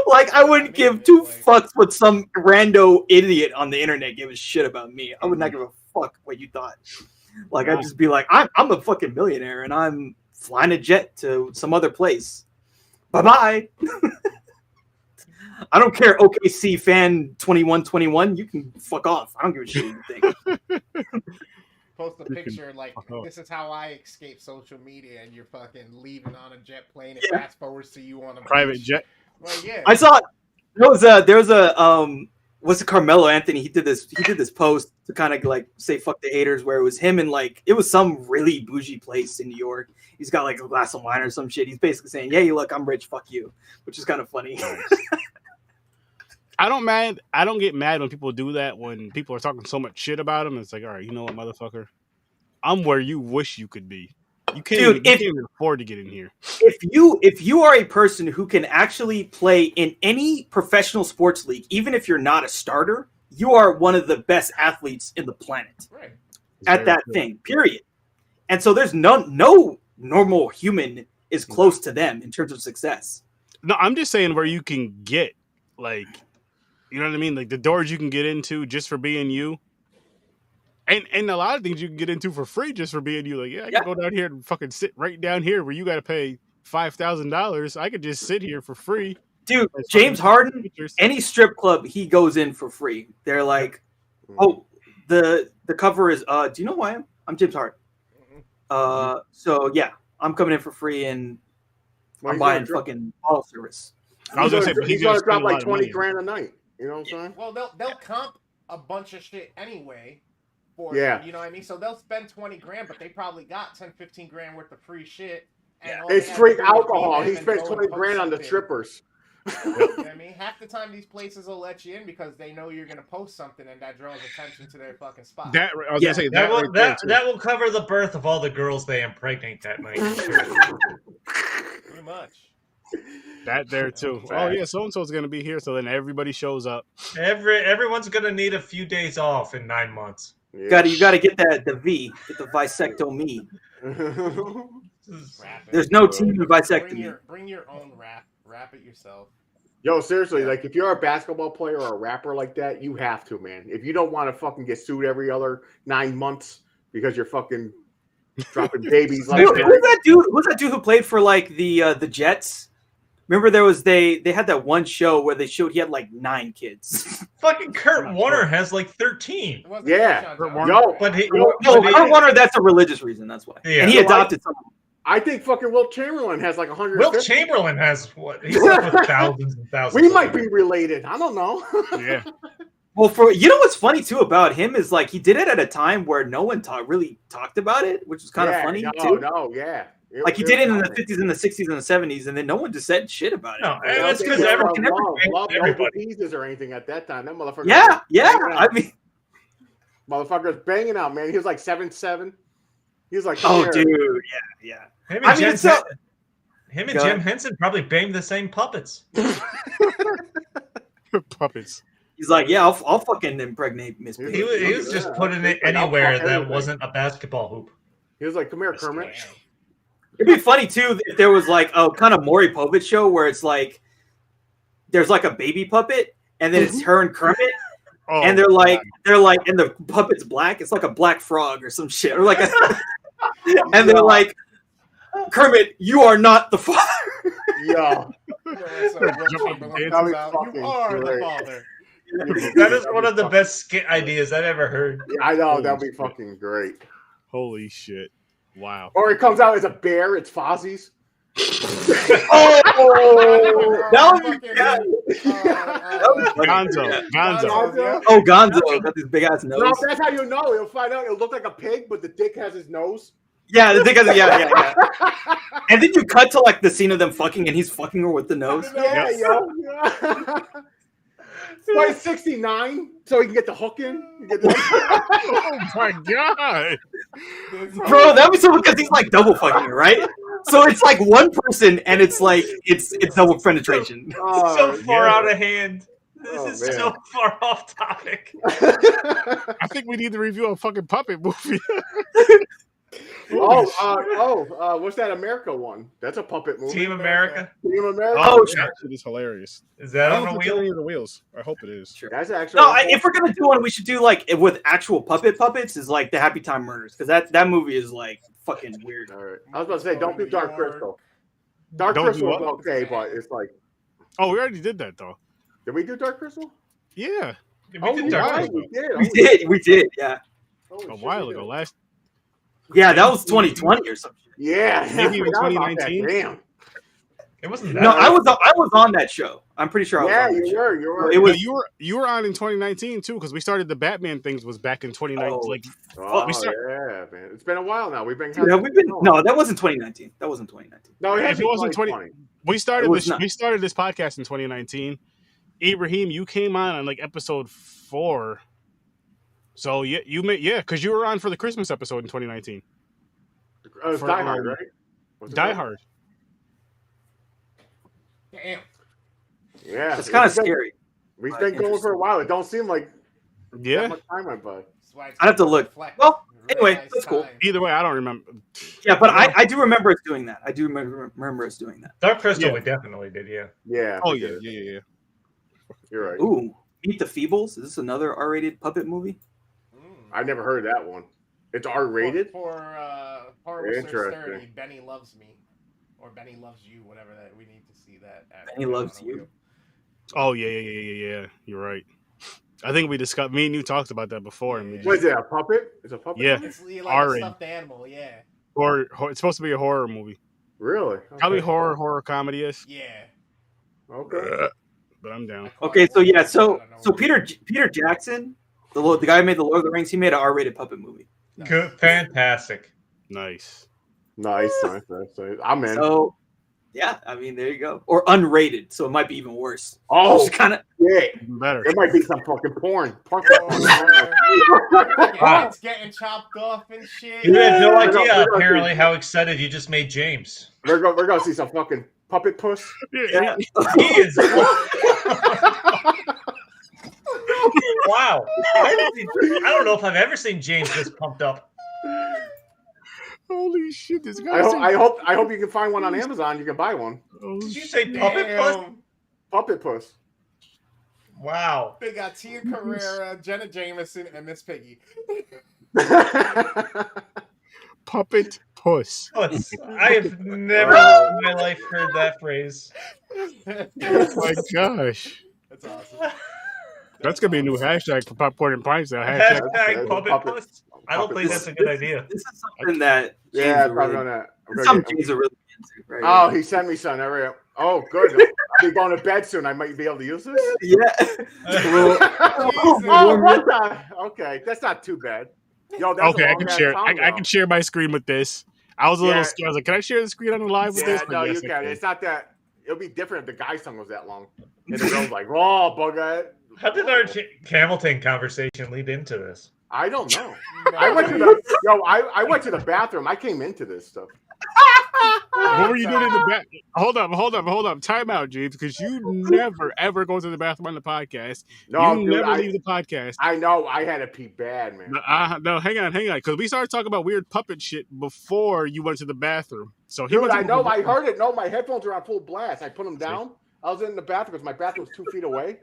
like I wouldn't give two fucks what some rando idiot on the internet give a shit about me. I would not give a fuck what you thought. Like I'd just be like, I'm a fucking millionaire and I'm flying a jet to some other place. Bye bye. I don't care. OKC fan 2121, you can fuck off. I don't give a shit what you think. Post a picture like this is how I escape social media, and you're fucking leaving on a jet plane. It fast forwards to you on a private jet. Well, yeah. I saw there was a was it Carmelo Anthony? He did this post to kind of like say fuck the haters, where it was him and like it was some really bougie place in New York. He's got like a glass of wine or some shit. He's basically saying, "Hey, look, I'm rich, fuck you," which is kind of funny. I don't get mad when people do that, when people are talking so much shit about them. It's like, all right, you know what, motherfucker? I'm where you wish you could be. You can't even afford to get in here. If you are a person who can actually play in any professional sports league, even if you're not a starter, you are one of the best athletes in the planet. Right. At that thing, period. And so there's no normal human is close to them in terms of success. No, I'm just saying where you can get, like, you know what I mean? Like the doors you can get into just for being you. And a lot of things you can get into for free just for being you. Like, I can go down here and fucking sit right down here where you got to pay $5,000. I could just sit here for free. Dude, James Harden, any strip club he goes in for free. They're like, oh, the cover is, do you know who I am? I'm James Harden. So yeah, I'm coming in for free and I'm buying fucking bottle service. I was gonna say, he's gonna drop like 20 grand a night. You know what I'm saying? Well, they'll comp a bunch of shit anyway. For them, you know what I mean? So they'll spend 20 grand, but they probably got 10, 15 grand worth of free shit. And it's free alcohol. He spent 20 grand on the strippers. You know what I mean? Half the time these places will let you in because they know you're gonna post something and that draws attention to their fucking spot. I was gonna say that will cover the birth of all the girls they impregnate that night. Pretty much. That there too. Oh yeah, so and so is gonna be here, so then everybody shows up. Everyone's gonna need a few days off in 9 months. Yeah. You gotta get get the vasectomy. There's no team in vasectomy. Bring your own rap. Rap it yourself. Yo, seriously, like if you're a basketball player or a rapper like that, you have to, man. If you don't want to fucking get sued every other 9 months because you're fucking dropping babies like that. Who's that dude who played for like the Jets? Remember they had that one show where they showed he had like 9 kids. Fucking Kurt Warner has like 13. Yeah. Kurt Warner, that's a religious reason, that's why. Yeah. And he adopted someone. I think fucking Wilt Chamberlain has like 100. Wilt Chamberlain has what? He's up with thousands and thousands. We might be related. I don't know. Yeah. Well, what's funny too about him is like he did it at a time where no one really talked about it, which was kind of funny too. Like he did it in the 50s and the 60s and the 70s, and then no one just said shit about it. No, that's because everyone love diseases or anything at that time. That motherfucker. Yeah. I mean, motherfucker's banging out, man. He was like 7'7". He was like, oh, dude, yeah. Him and Jim Henson probably banged the same puppets. Puppets. He's like, yeah, I'll fucking impregnate Miss Piggy. He was just putting it anywhere that wasn't a basketball hoop. He was like, come here, Kermit. It'd be funny too if there was like a kind of Maury Povich show where it's like there's like a baby puppet and then it's her and Kermit and they're like and the puppet's black. It's like a black frog or some shit or like a and they're like, Kermit, you are not the father. Yeah. You are the father. That is one of the best skit ideas I've ever heard. I know, that'd be fucking great. Holy shit. Wow. Or it comes out as a bear, it's Fozzie's. Gonzo. Oh, Gonzo got this big ass nose. No, that's how you know. You'll find out it'll look like a pig, but the dick has his nose. Yeah, the dick has yeah. And then you cut to like the scene of them fucking, and he's fucking her with the nose. Yeah, yo. So he's 69, so he can get the hook in. Oh my god, bro, that was so because he's like double fucking her, right? So it's like one person, and it's like it's double penetration. Oh, so far out of hand. This is so far off topic. I think we need to review a fucking puppet movie. What's that America one? That's a puppet movie. Team America. Oh, sure. It is hilarious. Is that on the wheels? I hope it is. Sure. That's actually if we're gonna do one, we should do like with actual puppets. Is like the Happy Time Murders because that movie is like fucking weird. All right. I was about to say, don't do Dark Crystal. Dark Crystal is okay, but it's like. Oh, we already did that though. Did we do Dark Crystal? Yeah. We did. Yeah. A while ago. Yeah, that was 2020 or something. Yeah, maybe even 2019. Damn. It wasn't that. No, I was on that show. I'm pretty sure I was on that show. You were. It was, you were on in 2019 too, because we started the Batman things was back in 2019. Yeah, man. It's been a while now. We've been. No, that wasn't 2019. That wasn't 2019. No, it wasn't 2020. We started this podcast in 2019. Ibrahim, you came on like episode 4. So because you were on for the Christmas episode in 2019. Die Hard, right? Die Hard. Damn. Yeah, it's kind of scary. We've been going for a while. It don't seem like that much time went by. I have to look. Well, anyway, that's cool. Either way, I don't remember. Yeah, but I do remember us doing that. I do remember us doing that. Dark Crystal, we definitely did. Yeah. Yeah. Oh yeah. You're right. Ooh, Meet the Feebles. Is this another R-rated puppet movie? I've never heard that one. It's R-rated? For Interesting. Benny Loves Me. Or Benny Loves You, whatever that. We need to see that. Benny Loves You. Oh, yeah. You're right. I think me and you talked about that before. And what is it, a puppet? It's a puppet? Yeah. It's like a stuffed animal, yeah. Or it's supposed to be a horror movie. Really? Okay. Probably horror comedy-ish. Yeah. Okay. But I'm down. Okay, so Peter Jackson, the guy who made the Lord of the Rings, he made an R-rated puppet movie. Good, fantastic. Nice. I'm in. So, yeah, I mean, there you go. Or unrated, so it might be even worse. Oh, kind of better. There might be some fucking porn. It's getting chopped off and shit. You had no idea, apparently, how excited you just made James. We're gonna see some fucking puppet puss. Yeah. He is. Wow. I don't know if I've ever seen James this pumped up. Holy shit, this guy. I hope you can find one on Amazon. You can buy one. Did you say puppet puss? Puppet puss. Wow. They got Tia Carrera, Jenna Jameson, and Miss Piggy. Puppet puss. I have never in my life heard that phrase. Oh my gosh. That's awesome. That's going to be a new hashtag for Popcorn and Pints. Hashtag puppet puss. I don't think that's a good idea. This is something that probably on that. Some James are really into, right? Oh, he sent me some. Oh, good. I'll be going to bed soon. I might be able to use this. Yeah. Okay, that's not too bad. Yo, that's okay, I can share. I can share my screen with this. I was a little scared. I was like, "Can I share the screen on the live with this?" No, yes, you can. It's not that. It'll be different if the guy's tongue was that long. And the girl's like, "Oh, bugger." How did our Hamilton conversation lead into this? I don't know. I went to the bathroom. I came into this stuff. What were you doing in the bath? Hold up. Time out, James, because you never ever go to the bathroom on the podcast. No, you never leave the podcast. I know. I had to pee bad, man. No, hang on, because we started talking about weird puppet shit before you went to the bathroom. So I know. I heard it. No, my headphones are on full blast. I put them down. I was in the bathroom because my bathroom was 2 feet away,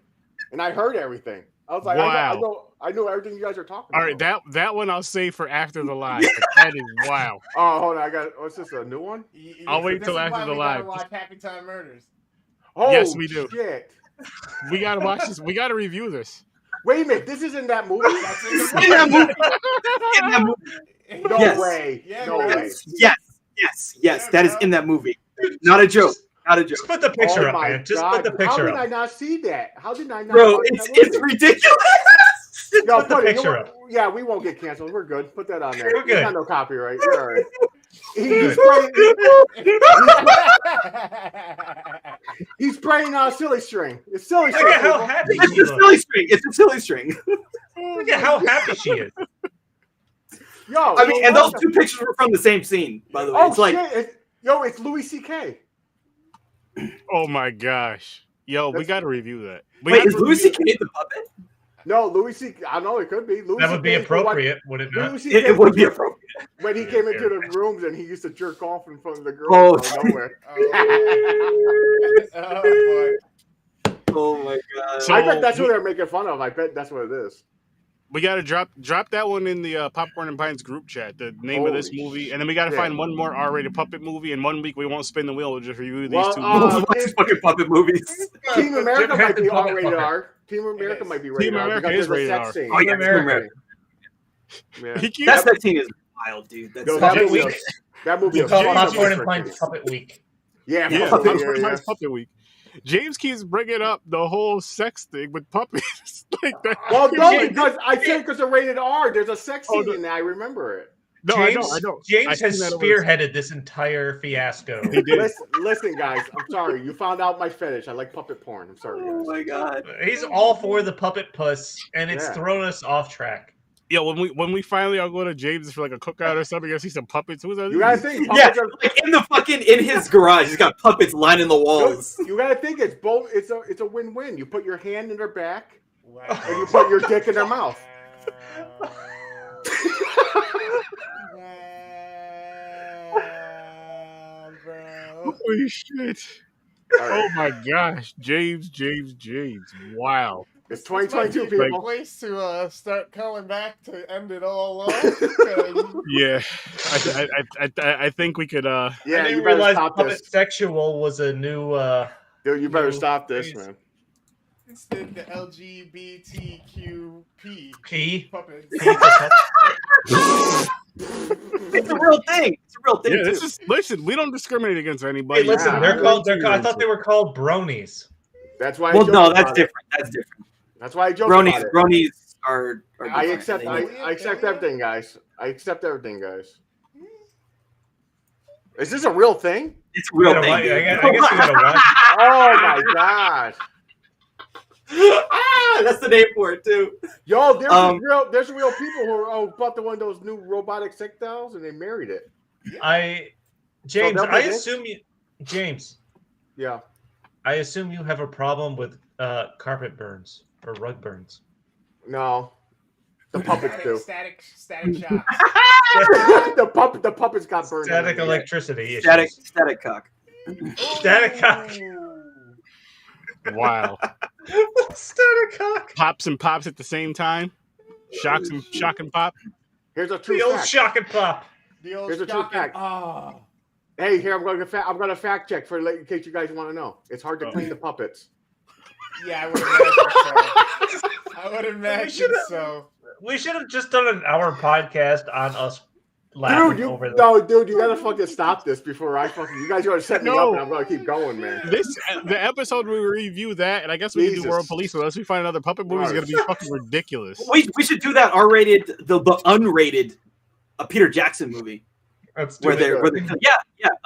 and I heard everything. I was like, wow. I know everything you guys are talking about. All right, that one I'll save for after the live. That is wow. Oh, hold on. What's this, a new one? I'll wait till after the live. Watch Happy Time Murders. Oh, yes, we do. Shit. We got to watch this. We got to review this. Wait a minute. This is in that movie? That's in that movie. In that movie. No way. Yeah, no way. Yes. That is in that movie. Not a joke. Just put the picture up, man. Just put the picture up. How did I not see that? How did I not? Bro, it's ridiculous. No, put the picture up. Yeah, we won't get canceled. We're good. Put that on there. We're good. Got no copyright. You're all right. He's playing silly string. It's silly string. Look at how happy It's a silly string. It's a silly string. Look at how happy she is. Yo, I mean, and those two pictures were from the same scene, by the way. Oh, it's like, shit. It's Louis C.K. Oh my gosh. Yo, we got to review that. Wait, is Louis C.K. the puppet? No, Louis C.K. I know it could be. That would be appropriate, would it not? It would be appropriate. When he came into the rooms and he used to jerk off in front of the girls out of nowhere. Oh, boy. Oh my god. So, I bet that's what they're making fun of. I bet that's what it is. We got to drop that one in the Popcorn and Pints group chat, the name of this movie. And then we got to find one more R-rated puppet movie. And 1 week we won't spin the wheel. We'll just review these two movies. Fucking puppet movies. Team America might be R-rated R. Team America might be rated R. Team America is rated R. Oh, yeah, America. Yeah. That scene is wild, dude. That movie is Popcorn and Pints Puppet Week. Yeah, Popcorn and Pints Puppet Week. James keeps bringing up the whole sex thing with puppets. Like that. Well, no, because I said because they're rated R. There's a sex scene in there. I remember it. No, James, I know. James has spearheaded this entire fiasco. He did. Listen, guys. I'm sorry. You found out my fetish. I like puppet porn. I'm sorry, guys. Oh my god. He's all for the puppet puss, and it's thrown us off track. Yeah, when we finally all go to James for like a cookout or something, you'll see some puppets. Who's that? You gotta think. In his garage, he's got puppets lining the walls. You gotta think it's both. It's a win-win. You put your hand in their back, and you put your dick in their mouth. Holy shit! Oh my gosh, James! Wow. It's 2022, people. Place to start calling back to end it all off. Yeah, I think we could. Yeah, I didn't realize puppet sexual was a new. Dude, you better stop this, man. Instead, the LGBTQP puppets. It's a real thing. Yeah, listen, we don't discriminate against anybody. Hey, listen, they're called. I thought they were called bronies. That's why. Well, no, that's different. That's different. That's why I joke about it. Bronies are I accept everything, guys. Is this a real thing? It's a real thing. I guess we gotta watch. Oh my god. That's the name for it too. Yo, there's real people who bought one of those new robotic sex dolls and they married it. James, Yeah. I assume you have a problem with carpet burns or rug burns. No. The puppets do. Static shock. the puppets got burned. Static electricity. Static cock. Static cock. Wow. Static cock. Pops and pops at the same time. Shock and pop. Here's a true fact. Old shock and pop. Here's a true fact. Oh. Hey, here I'm going to fact check in case you guys want to know. It's hard to clean the puppets. Yeah, I would imagine so. We should have just done an hour podcast on us laughing over this. Dude, you gotta fucking stop this before I fucking. You guys gotta set me up, and I'm gonna keep going, man. The episode we review that, and I guess we can do World Police unless we find another puppet movie is gonna be fucking ridiculous. We should do that R-rated, the unrated, Peter Jackson movie. Where they I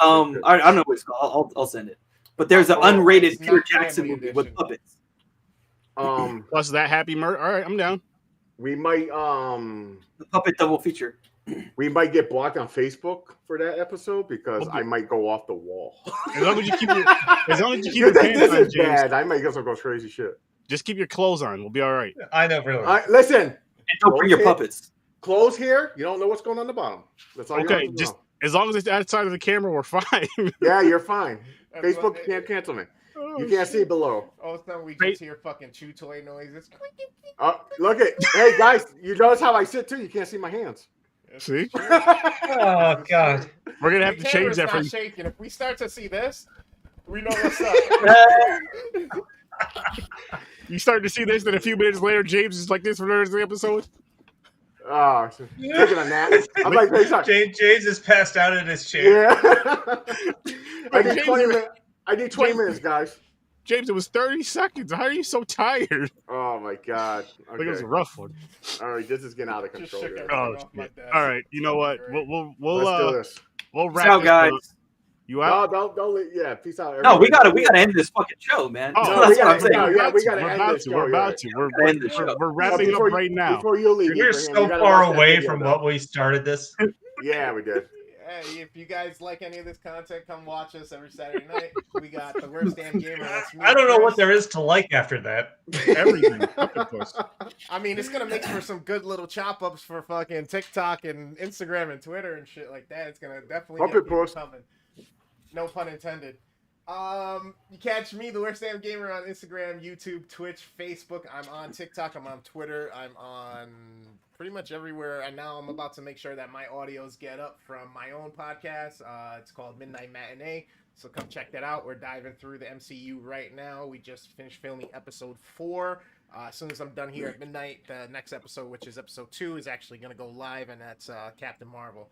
don't know what it's called. I'll send it. But there's an unrated Peter Jackson movie with puppets. Plus that happy murder. All right, I'm down. We might the puppet double feature. We might get blocked on Facebook for that episode because I might go off the wall. As long as you keep your pants on, this is James. bad. I might get some crazy shit. Just keep your clothes on. We'll be all right. I know, really. Listen. And don't bring your puppets. Clothes here. You don't know what's going on the bottom. That's all. Okay, just as long as it's outside of the camera, we're fine. Yeah, you're fine. Facebook can't cancel me. You can't see below. All of a sudden, we just hear fucking chew toy noises. Look at. Hey guys, you notice how I sit too? You can't see my hands. See? Oh God, we're gonna have to change that. Not shaking. If we start to see this, we know what's up. You start to see this, then a few minutes later, James is like this for the rest of the episode. Oh, taking a nap. I'm like, hey, James is passed out in his chair. Yeah. I need 20 minutes. I need 20 minutes, guys. James, it was 30 seconds. How are you so tired? Oh my God. Okay. I think it was a rough one. All right, this is getting out of control. Oh, all right. You know what? We'll Let's do this. We'll wrap peace out, guys. You out? No, don't. Yeah, peace out. Everybody. No, we gotta end this fucking show, man. Oh, we gotta end this show. We're about to. We're wrapping up right now. Before you leave, we're so far away from what we started this. Yeah, we did. Hey, if you guys like any of this content, come watch us every Saturday night. We got the Worst Damn Gamer. I don't know what there is to like after that. Everything. I mean, it's gonna make for some good little chop ups for fucking TikTok and Instagram and Twitter and shit like that. It's gonna definitely get people coming. No pun intended. You catch me, the Worst Damn Gamer, on Instagram, YouTube, Twitch, Facebook. I'm on TikTok. I'm on Twitter. I'm on pretty much everywhere. And now I'm about to make sure that my audios get up from my own podcast. It's called Midnight Matinee. So come check that out. We're diving through the MCU right now. We just finished filming episode 4. As soon as I'm done here at midnight, the next episode, which is episode 2, is actually going to go live, and that's Captain Marvel.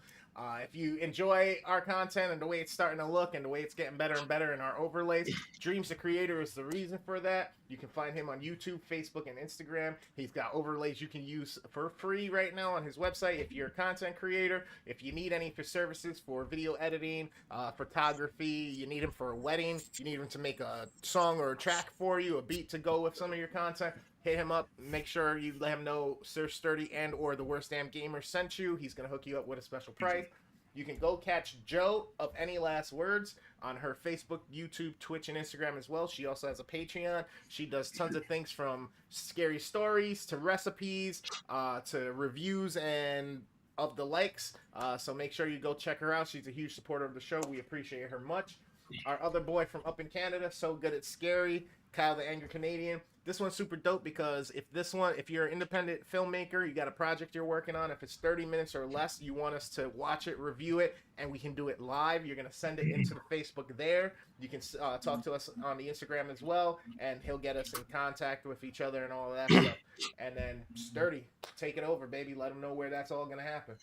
If you enjoy our content and the way it's starting to look and the way it's getting better and better in our overlays, Dreams the Creator is the reason for that. You can find him on YouTube, Facebook, and Instagram. He's got overlays you can use for free right now on his website if you're a content creator. If you need any of his services for video editing, photography, you need him for a wedding, you need him to make a song or a track for you, a beat to go with some of your content, hit him up. Make sure you let him know Sir Sturdy and or the Worst Damn Gamer sent you. He's going to hook you up with a special price. You can go catch Joe of Any Last Words on her Facebook, YouTube, Twitch, and Instagram as well. She also has a Patreon. She does tons of things from scary stories to recipes to reviews and of the likes. So make sure you go check her out. She's a huge supporter of the show. We appreciate her much. Our other boy from up in Canada, So Good at Scary, Kyle the Angry Canadian. This one's super dope because if you're an independent filmmaker, you got a project you're working on, if it's 30 minutes or less, you want us to watch it, review it, and we can do it live. You're going to send it into the Facebook there. You can talk to us on the Instagram as well, and he'll get us in contact with each other and all of that stuff. And then Sturdy, take it over, baby. Let them know where that's all going to happen.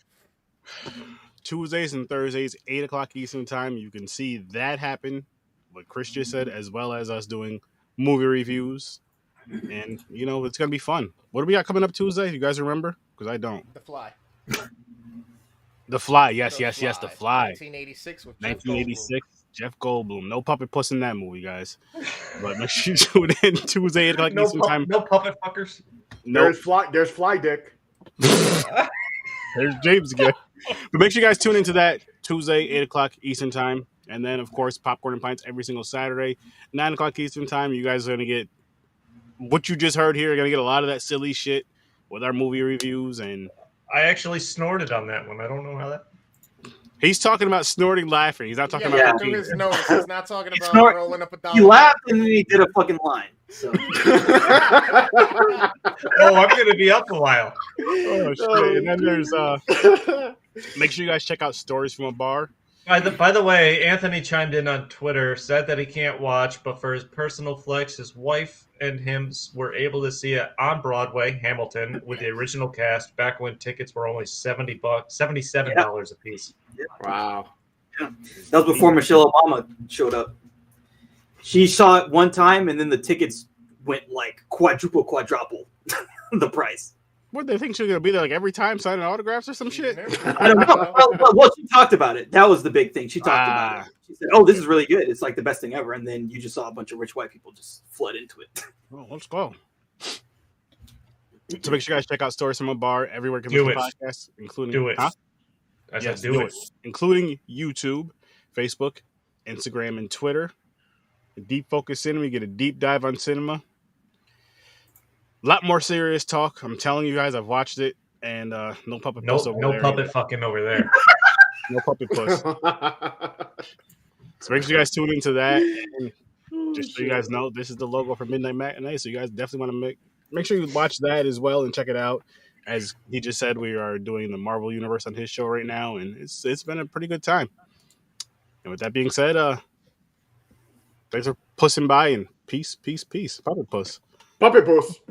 Tuesdays and Thursdays, 8 o'clock Eastern time. You can see that happen, what Chris just said, as well as us doing movie reviews. And, you know, it's going to be fun. What do we got coming up Tuesday? You guys remember? Because I don't. The Fly. The Fly. Yes, The Fly. 1986 with 1986. Jeff Goldblum. No puppet puss in that movie, guys. But make sure you tune in Tuesday, 8 o'clock Eastern time. No puppet fuckers. No. There's Fly Dick. There's James again. But make sure you guys tune into that Tuesday, 8 o'clock Eastern time. And then, of course, Popcorn and Pints every single Saturday, 9 o'clock Eastern time. You guys are going to get what you just heard here. You're going to get a lot of that silly shit with our movie reviews. And I actually snorted on that one. I don't know how that... He's talking about snorting laughing. He's not talking about... Yeah, his nose. He's not talking about rolling up a dollar. He laughed and then he did a fucking line. So. Oh, I'm going to be up a while. Oh, shit. And then there's... make sure you guys check out Stories from a Bar. By the way, Anthony chimed in on Twitter, said that he can't watch, but for his personal flex, his wife and him were able to see it on Broadway, Hamilton, with the original cast back when tickets were only $77 a piece. Yeah. Wow. Yeah. That was before Michelle Obama showed up. She saw it one time, and then the tickets went like quadruple the price. What, they think she's gonna be there like every time signing autographs or some shit? I don't know. Well, she talked about it. That was the big thing. She talked about it. She said, "Oh, this is really good. It's like the best thing ever." And then you just saw a bunch of rich white people just flood into it. Oh, let's go. So make sure you guys check out Story Cinema Bar everywhere. Do it. Podcasts, including Do it. Huh? I Yes, said do it. Including YouTube, Facebook, Instagram, and Twitter. Deep Focus Cinema. You get a deep dive on cinema. A lot more serious talk. I'm telling you guys, I've watched it, and no puppet puss over there. No puppet fucking over there. No puppet puss. So make sure you guys tune into that. And just so you guys know, this is the logo for Midnight Matinee. So you guys definitely want to make sure you watch that as well and check it out. As he just said, we are doing the Marvel Universe on his show right now, and it's been a pretty good time. And with that being said, thanks for pussing by, and peace. Puppet puss. Puppet puss.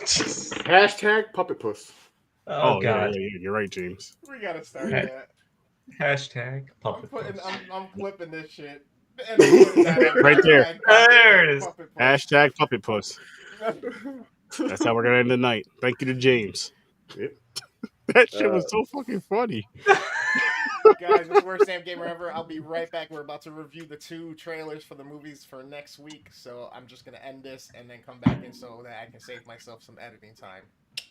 Hashtag puppet puss. Oh God. Yeah, you're right, James. We gotta start that. Hashtag puppet puss. I'm flipping this shit. Right there. There it is. Hashtag puppet puss. That's how we're gonna end the night. Thank you to James. Yep. That shit was so fucking funny. Guys, it's the worst damn gamer ever. I'll be right back. We're about to review the 2 trailers for the movies for next week. So I'm just going to end this and then come back in so that I can save myself some editing time.